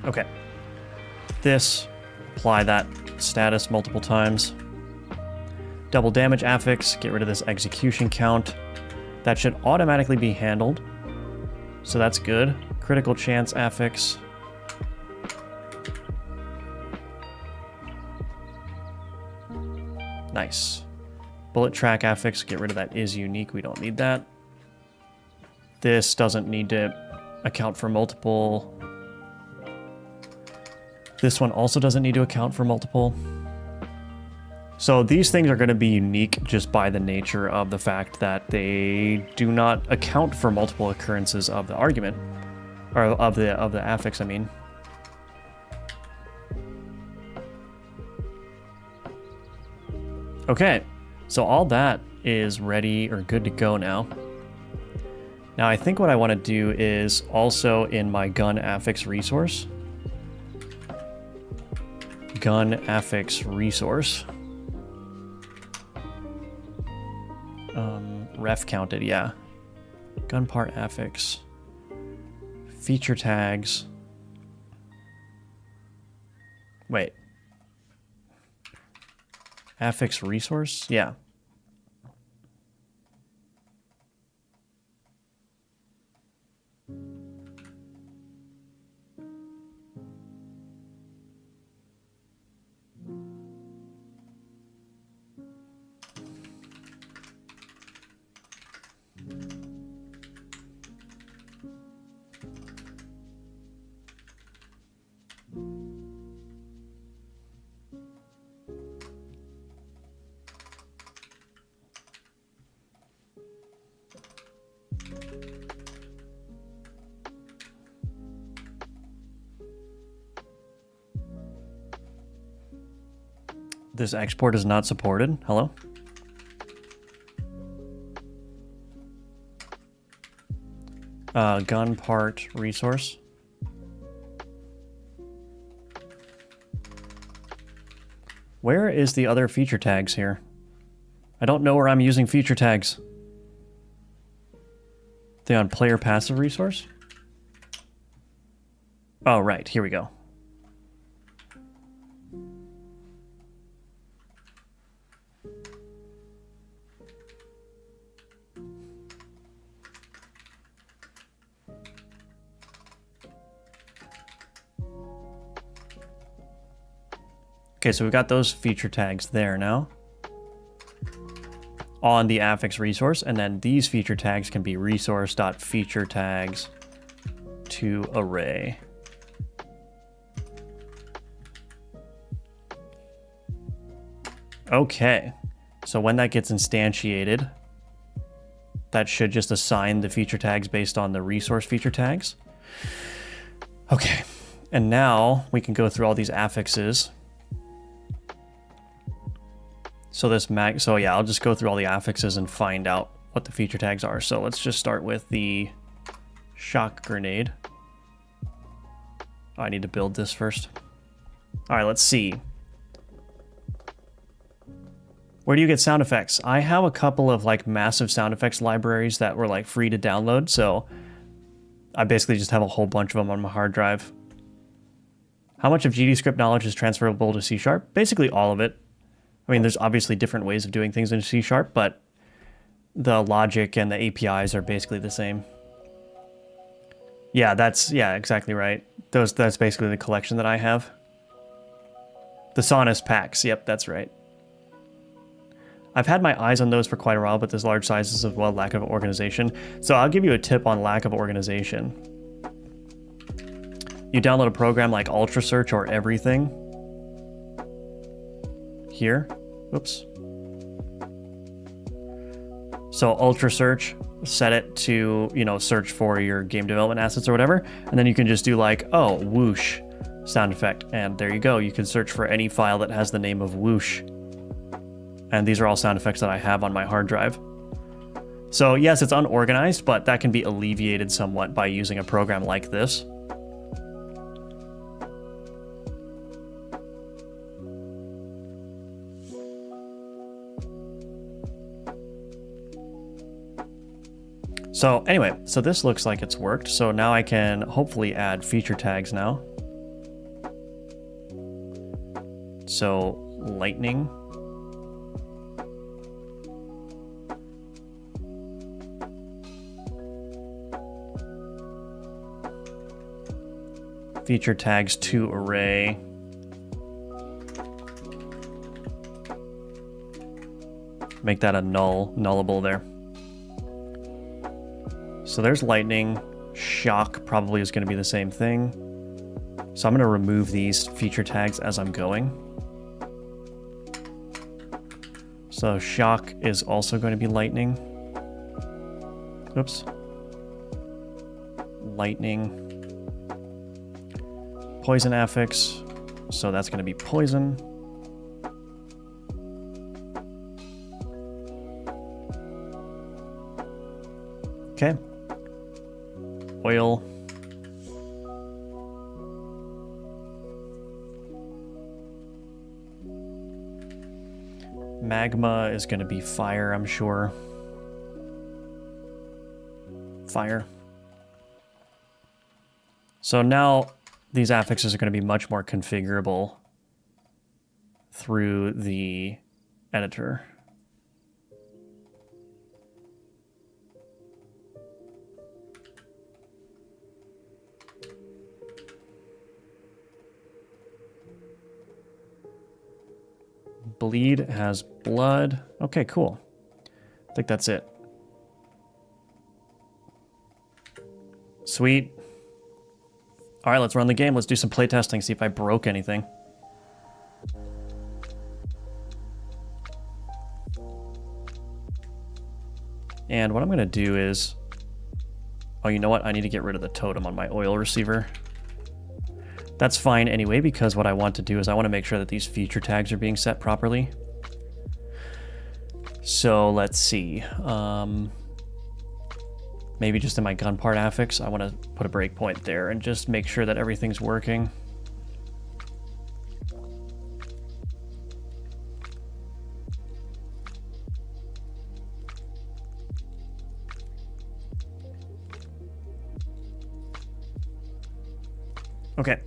Okay, this, apply that status multiple times. Double damage affix, get rid of this execution count. That should automatically be handled, so that's good. Critical chance affix. Nice. Bullet track affix, get rid of that is unique, we don't need that. This doesn't need to account for multiple. This one also doesn't need to account for multiple. So these things are going to be unique just by the nature of the fact that they do not account for multiple occurrences of the argument, or of the affix, I mean. Okay, so all that is ready or good to go now. Now I think what I want to do is also in my gun affix resource. Gun affix resource. Ref counted, yeah. Gun part affix. Feature tags. Wait. Affix resource? Yeah. This export is not supported. Hello? Gun part resource. Where is the other feature tags here? I don't know where I'm using feature tags. They on player passive resource? Oh, right. Here we go. Okay, so we've got those feature tags there now. on the affix resource, and then these feature tags can be resource.feature_tags to array. Okay, so when that gets instantiated, that should just assign the feature tags based on the resource feature tags. Okay, and now we can go through all these affixes. So yeah, I'll just go through all the affixes and find out what the feature tags are. So let's just start with the shock grenade. Oh, I need to build this first. All right, let's see. Where do you get sound effects? I have a couple of like massive sound effects libraries that were like free to download, so I basically just have a whole bunch of them on my hard drive. How much of GDScript knowledge is transferable to C#? Basically all of it. I mean, there's obviously different ways of doing things in C#, but the logic and the APIs are basically the same. Yeah, yeah, exactly right. That's basically the collection that I have. The Sonus packs, yep, that's right. I've had my eyes on those for quite a while, but there's large sizes as well, lack of organization. So I'll give you a tip on lack of organization. You download a program like Ultra Search or Everything. Here, oops. So Ultra Search, set it to, you know, search for your game development assets or whatever. And then you can just do like, oh, whoosh sound effect. And there you go. You can search for any file that has the name of whoosh. And these are all sound effects that I have on my hard drive. So yes, it's unorganized, but that can be alleviated somewhat by using a program like this. So anyway, so this looks like it's worked. So now I can hopefully add feature tags now. So lightning. Feature tags to array. Make that a nullable there. So there's lightning. Shock probably is going to be the same thing. So I'm going to remove these feature tags as I'm going. So shock is also going to be lightning. Oops. Lightning. Poison affix, so that's going to be poison. Okay. Oil. Magma is going to be fire, I'm sure. Fire. So now these affixes are going to be much more configurable through the editor. Bleed has blood. Okay, cool. I think that's it. Sweet. All right, let's run the game. Let's do some playtesting, see if I broke anything. And what I'm going to do is... Oh, you know what? I need to get rid of the totem on my oil receiver. That's fine anyway, because what I want to do is I want to make sure that these feature tags are being set properly. So let's see. Maybe just in my gun part affix, I want to put a breakpoint there and just make sure that everything's working. Okay.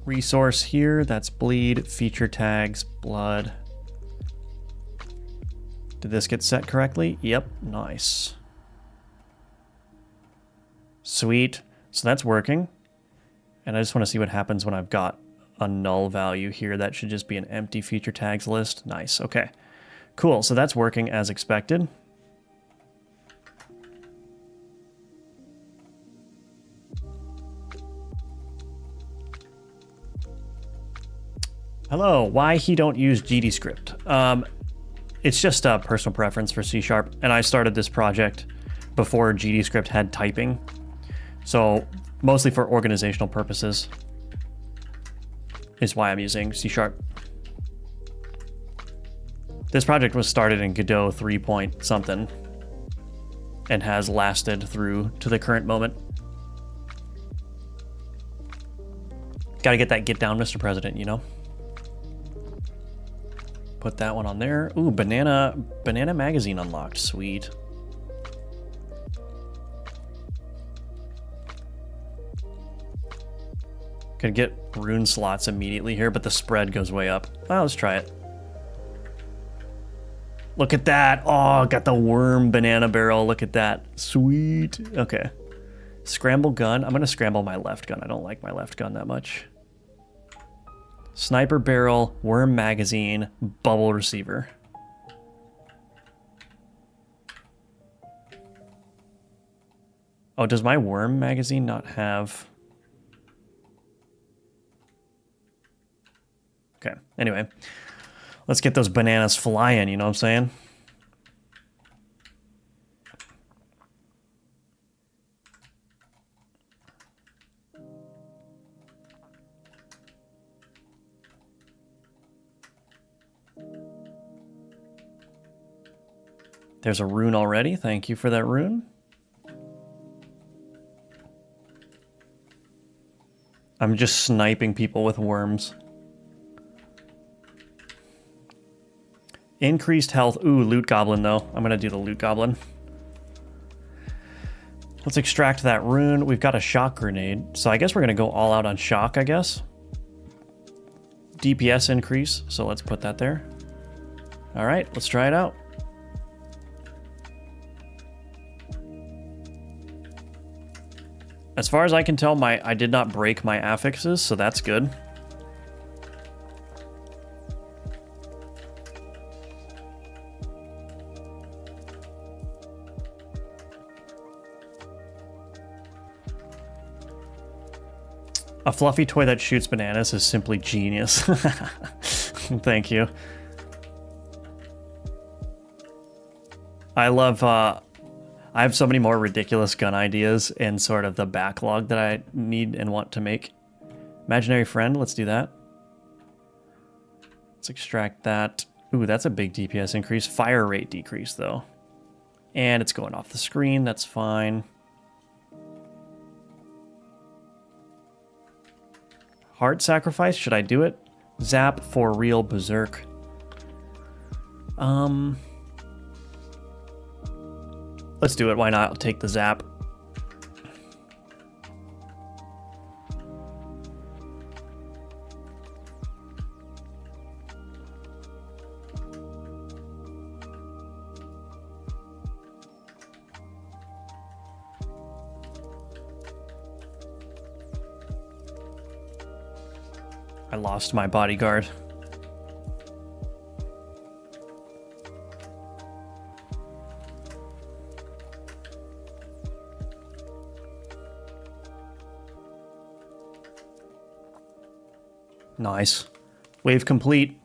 Resource here, that's bleed, feature tags, blood. Did this get set correctly? Yep, nice. Sweet. So that's working. And I just want to see what happens when I've got a null value here. That should just be an empty feature tags list. Nice, okay. Cool, so that's working as expected. Hello, why he don't use GDScript? It's just a personal preference for C#, and I started this project before GDScript had typing. So mostly for organizational purposes is why I'm using C#. This project was started in Godot 3 point something and has lasted through to the current moment. Gotta get that get down, Mr. President, you know? Put that one on there. Ooh, banana magazine unlocked. Sweet. Could get rune slots immediately here, but the spread goes way up. Well, let's try it. Look at that. Oh, got the worm banana barrel. Look at that. Sweet. Okay. Scramble gun. I'm going to scramble my left gun. I don't like my left gun that much. Sniper barrel, worm magazine, bubble receiver. Oh, does my worm magazine not have... Okay, anyway. Let's get those bananas flying, you know what I'm saying? There's a rune already. Thank you for that rune. I'm just sniping people with worms. Increased health. Ooh, loot goblin though. I'm gonna do the loot goblin. Let's extract that rune. We've got a shock grenade. So I guess we're gonna go all out on shock, I guess. DPS increase. So let's put that there. All right, let's try it out. As far as I can tell, I did not break my affixes, so that's good. A fluffy toy that shoots bananas is simply genius. Thank you. I love... I have so many more ridiculous gun ideas in sort of the backlog that I need and want to make. Imaginary friend, let's do that. Let's extract that. Ooh, that's a big DPS increase. Fire rate decrease, though. And it's going off the screen, that's fine. Heart sacrifice, should I do it? Zap for real berserk. Let's do it, why not? I'll take the zap. I lost my bodyguard. Nice. Wave complete.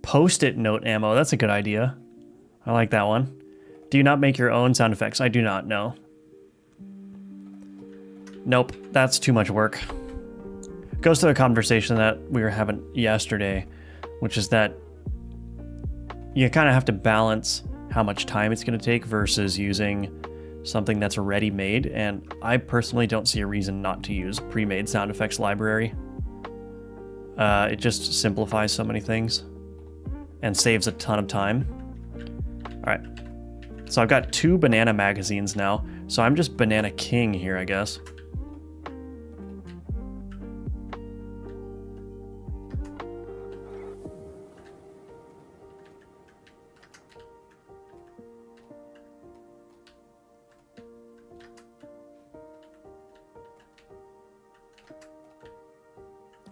Post-it note ammo. That's a good idea. I like that one. Do you not make your own sound effects? I do not, no. Nope, that's too much work. Goes to a conversation that we were having yesterday, which is that you kind of have to balance how much time it's going to take versus using something that's already made, and I personally don't see a reason not to use pre-made sound effects library. It just simplifies so many things and saves a ton of time. All right, so I've got 2 banana magazines now, so I'm just Banana King here, I guess.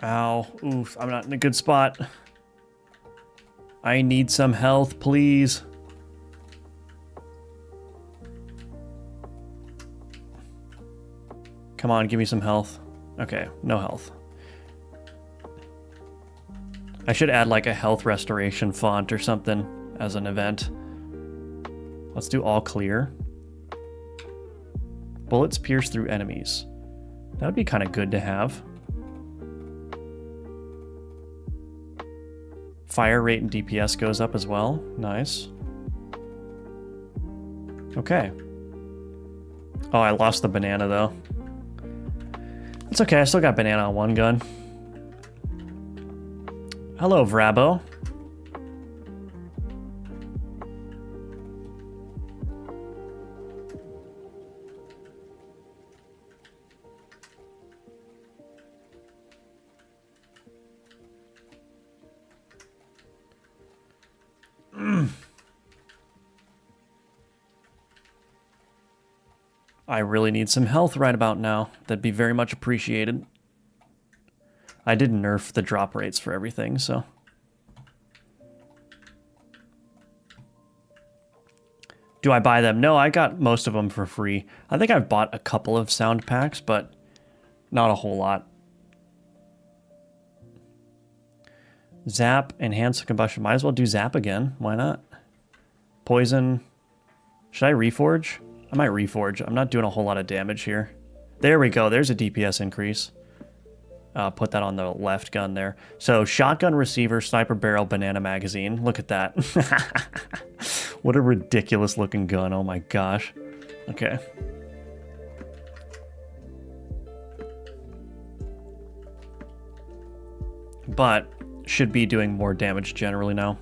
Ow. Oof, I'm not in a good spot. I need some health, please. Come on, give me some health. Okay, no health. I should add like a health restoration font or something as an event. Let's do all clear. Bullets pierce through enemies. That would be kind of good to have. Fire rate and DPS goes up as well. Nice. Okay. Oh, I lost the banana though. It's okay, I still got banana on one gun. Hello, Vrabo. I really need some health right about now. That'd be very much appreciated. I did nerf the drop rates for everything, so. Do I buy them? No, I got most of them for free. I think I've bought a couple of sound packs, but not a whole lot. Zap, enhance combustion. Might as well do zap again. Why not? Poison. Should I reforge? I might reforge. I'm not doing a whole lot of damage here. There we go. There's a DPS increase. Put that on the left gun there. So shotgun receiver, sniper barrel, banana magazine. Look at that. What a ridiculous looking gun. Oh my gosh. Okay. But should be doing more damage generally now.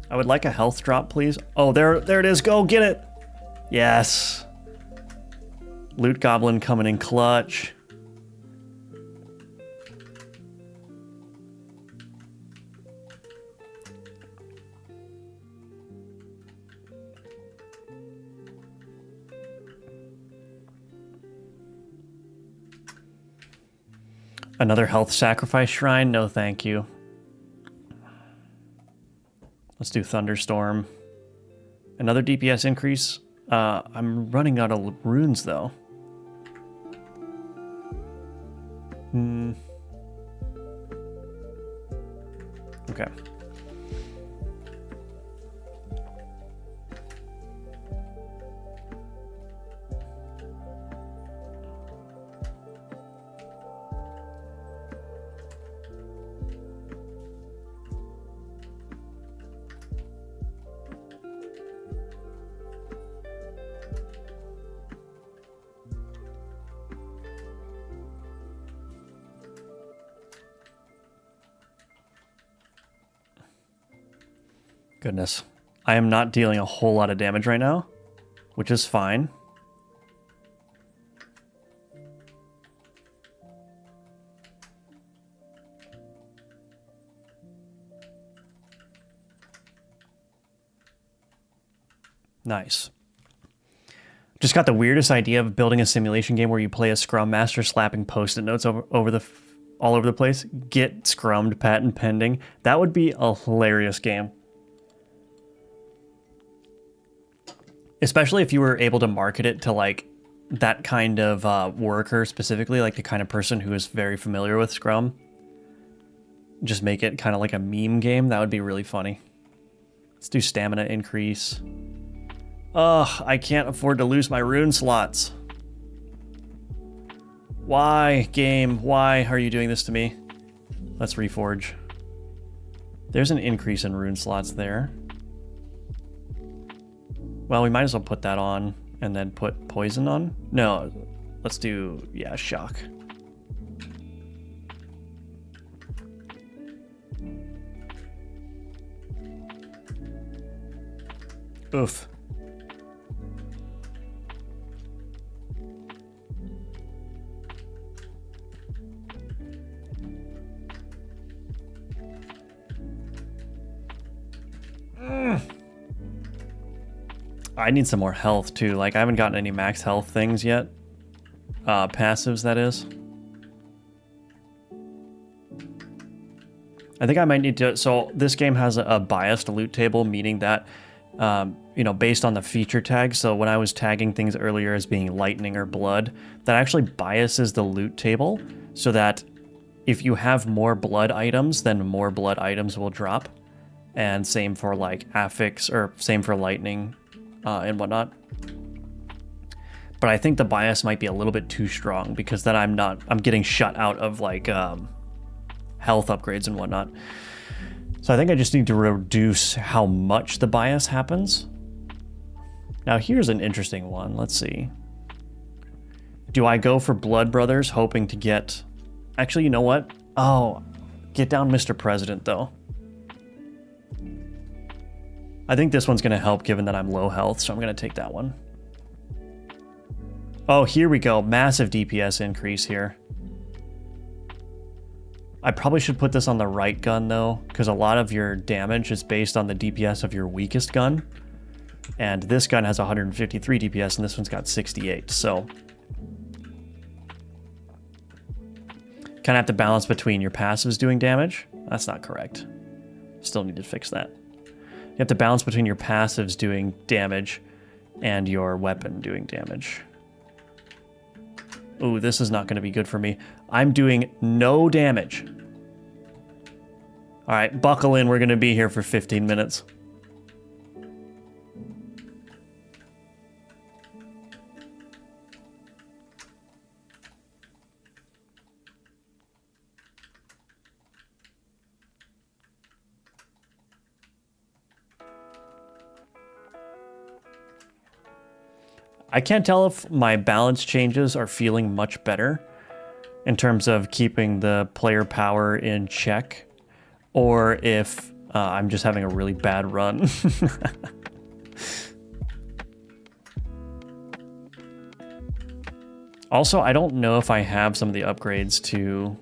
I would like a health drop, please. Oh, there it is. Go get it. Yes. Loot goblin coming in clutch. Another health sacrifice shrine? No, thank you. Let's do Thunderstorm. Another DPS increase. I'm running out of runes, though. Okay. Goodness. I am not dealing a whole lot of damage right now, which is fine. Nice. Just got the weirdest idea of building a simulation game where you play a scrum master slapping post-it notes all over the place. Get scrummed, patent pending. That would be a hilarious game. Especially if you were able to market it to like that kind of worker specifically, like the kind of person who is very familiar with Scrum. Just make it kind of like a meme game. That would be really funny. Let's do stamina increase. Ugh, I can't afford to lose my rune slots. Why, game? Why are you doing this to me? Let's reforge. There's an increase in rune slots there. Well, we might as well put that on and then put poison on. No, let's do, yeah, shock. Oof. I need some more health too. Like I haven't gotten any max health things yet. Passives, that is. I think I might need to, so this game has a biased loot table, meaning that, you know, based on the feature tag. So when I was tagging things earlier as being lightning or blood, that actually biases the loot table so that if you have more blood items, then more blood items will drop. And same for like affix, or same for lightning and whatnot. But I think the bias might be a little bit too strong because then I'm getting shut out of like health upgrades and whatnot. So I think I just need to reduce how much the bias happens. Now here's an interesting one. Let's see. Do I go for Blood Brothers hoping to get... Actually, you know what? Oh, get down Mr. President though. I think this one's gonna help given that I'm low health, so I'm gonna take that one. Oh, here we go. Massive DPS increase here. I probably should put this on the right gun though, because a lot of your damage is based on the DPS of your weakest gun. And this gun has 153 DPS and this one's got 68, so... Kind of have to balance between your passives doing damage. That's not correct. Still need to fix that. You have to balance between your passives doing damage and your weapon doing damage. Ooh, this is not going to be good for me. I'm doing no damage. All right, buckle in. We're going to be here for 15 minutes. I can't tell if my balance changes are feeling much better in terms of keeping the player power in check, or if I'm just having a really bad run. Also, I don't know if I have some of the upgrades to...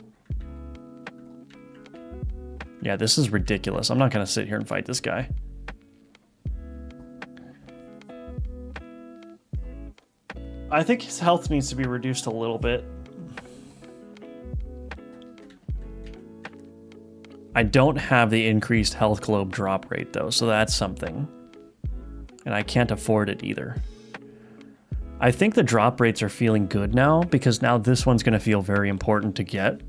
Yeah, this is ridiculous. I'm not going to sit here and fight this guy. I think his health needs to be reduced a little bit. I don't have the increased health globe drop rate though, so that's something. And I can't afford it either. I think the drop rates are feeling good now, because now this one's going to feel very important to get.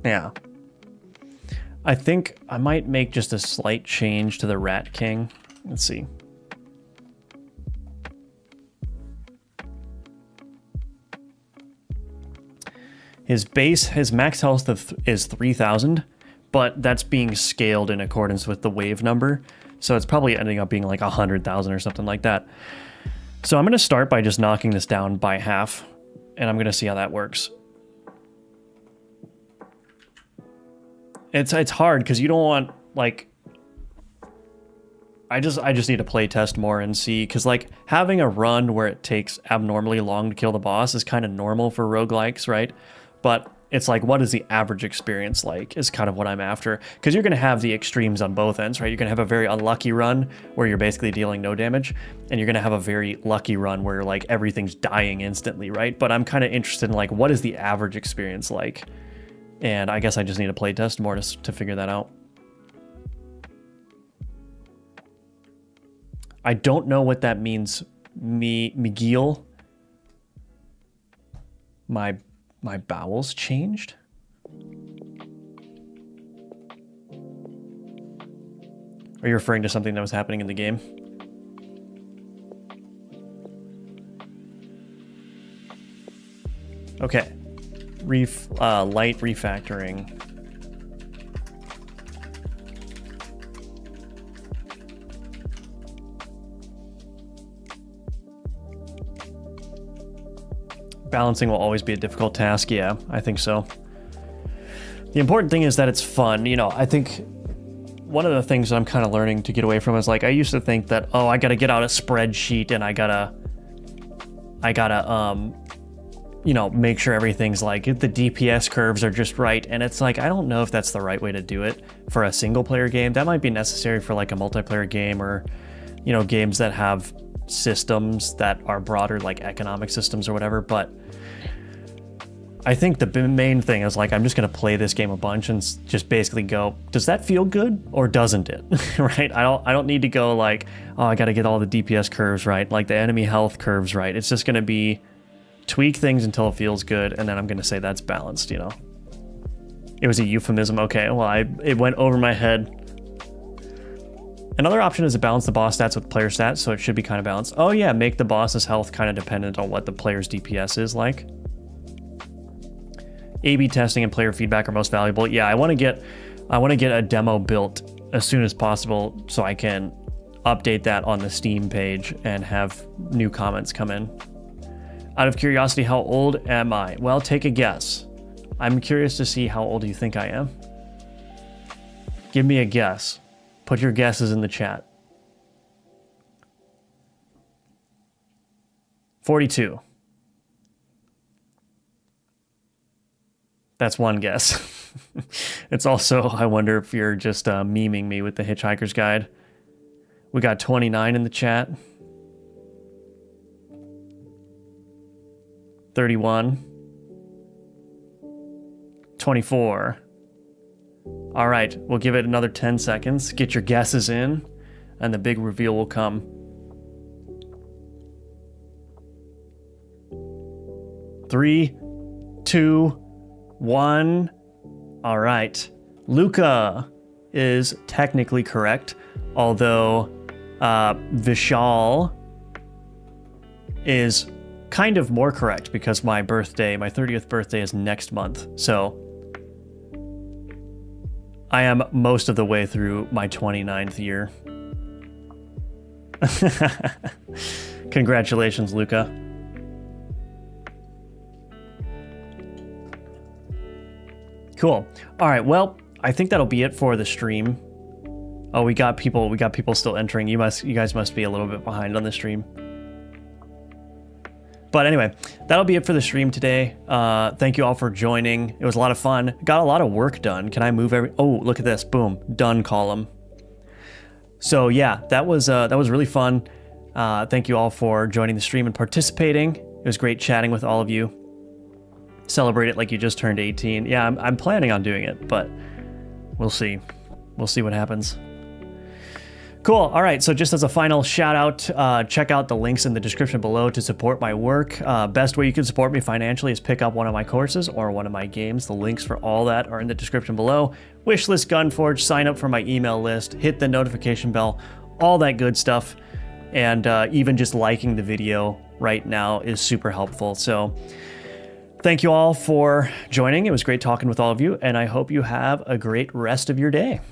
Yeah. I think I might make just a slight change to the Rat King. Let's see. His max health is 3,000, but that's being scaled in accordance with the wave number. So it's probably ending up being like 100,000 or something like that. So I'm going to start by just knocking this down by half, and I'm going to see how that works. It's hard because you don't want, like, I just need to play test more and see, because like having a run where it takes abnormally long to kill the boss is kind of normal for roguelikes, right? But it's like, what is the average experience like is kind of what I'm after, because you're going to have the extremes on both ends, right? You're going to have a very unlucky run where you're basically dealing no damage, and you're going to have a very lucky run where like everything's dying instantly, right? But I'm kind of interested in like, what is the average experience like? And I guess I just need to play test more to figure that out. I don't know what that means. Miguel. My bowels changed? Are you referring to something that was happening in the game? Okay. Light refactoring. Balancing will always be a difficult task. Yeah, I think so. The important thing is that it's fun. You know, I think one of the things that I'm kind of learning to get away from is like, I used to think that, oh, I gotta get out a spreadsheet and I gotta you know, make sure everything's like the DPS curves are just right. And it's like, I don't know if that's the right way to do it for a single player game. That might be necessary for like a multiplayer game, or, you know, games that have systems that are broader, like economic systems or whatever. But I think the main thing is like, I'm just going to play this game a bunch and just basically go, does that feel good or doesn't it? Right? I don't need to go like, oh, I got to get all the DPS curves right, like the enemy health curves right. It's just going to be tweak things until it feels good, and then I'm going to say that's balanced, you know. It was a euphemism. Okay, well, it went over my head. Another option is to balance the boss stats with player stats, so it should be kind of balanced. Oh yeah, make the boss's health kind of dependent on what the player's DPS is like. A/B testing and player feedback are most valuable. Yeah, I want to get a demo built as soon as possible so I can update that on the Steam page and have new comments come in. Out of curiosity, how old am I? Well, take a guess. I'm curious to see how old you think I am. Give me a guess. Put your guesses in the chat. 42. That's one guess. It's also, I wonder if you're just memeing me with the Hitchhiker's Guide. We got 29 in the chat. 31. 24. All right, we'll give it another 10 seconds. Get your guesses in, and the big reveal will come. 3, 2, 1. All right. Luca is technically correct, although Vishal is kind of more correct because my 30th birthday is next month. So I am most of the way through my 29th year. Congratulations, Luca. Cool. All right. Well, I think that'll be it for the stream. Oh, we got people still entering. You guys must be a little bit behind on the stream. But anyway, that'll be it for the stream today. Thank you all for joining. It was a lot of fun. Got a lot of work done. Can I move oh, look at this. Boom. Done column. So yeah, that was really fun. Thank you all for joining the stream and participating. It was great chatting with all of you. Celebrate it like you just turned 18. Yeah, I'm planning on doing it, but we'll see. We'll see what happens. Cool. All right. So just as a final shout out, check out the links in the description below to support my work. Best way you can support me financially is pick up one of my courses or one of my games. The links for all that are in the description below. Wishlist Gunforge, sign up for my email list, hit the notification bell, all that good stuff. And even just liking the video right now is super helpful. So thank you all for joining. It was great talking with all of you, and I hope you have a great rest of your day.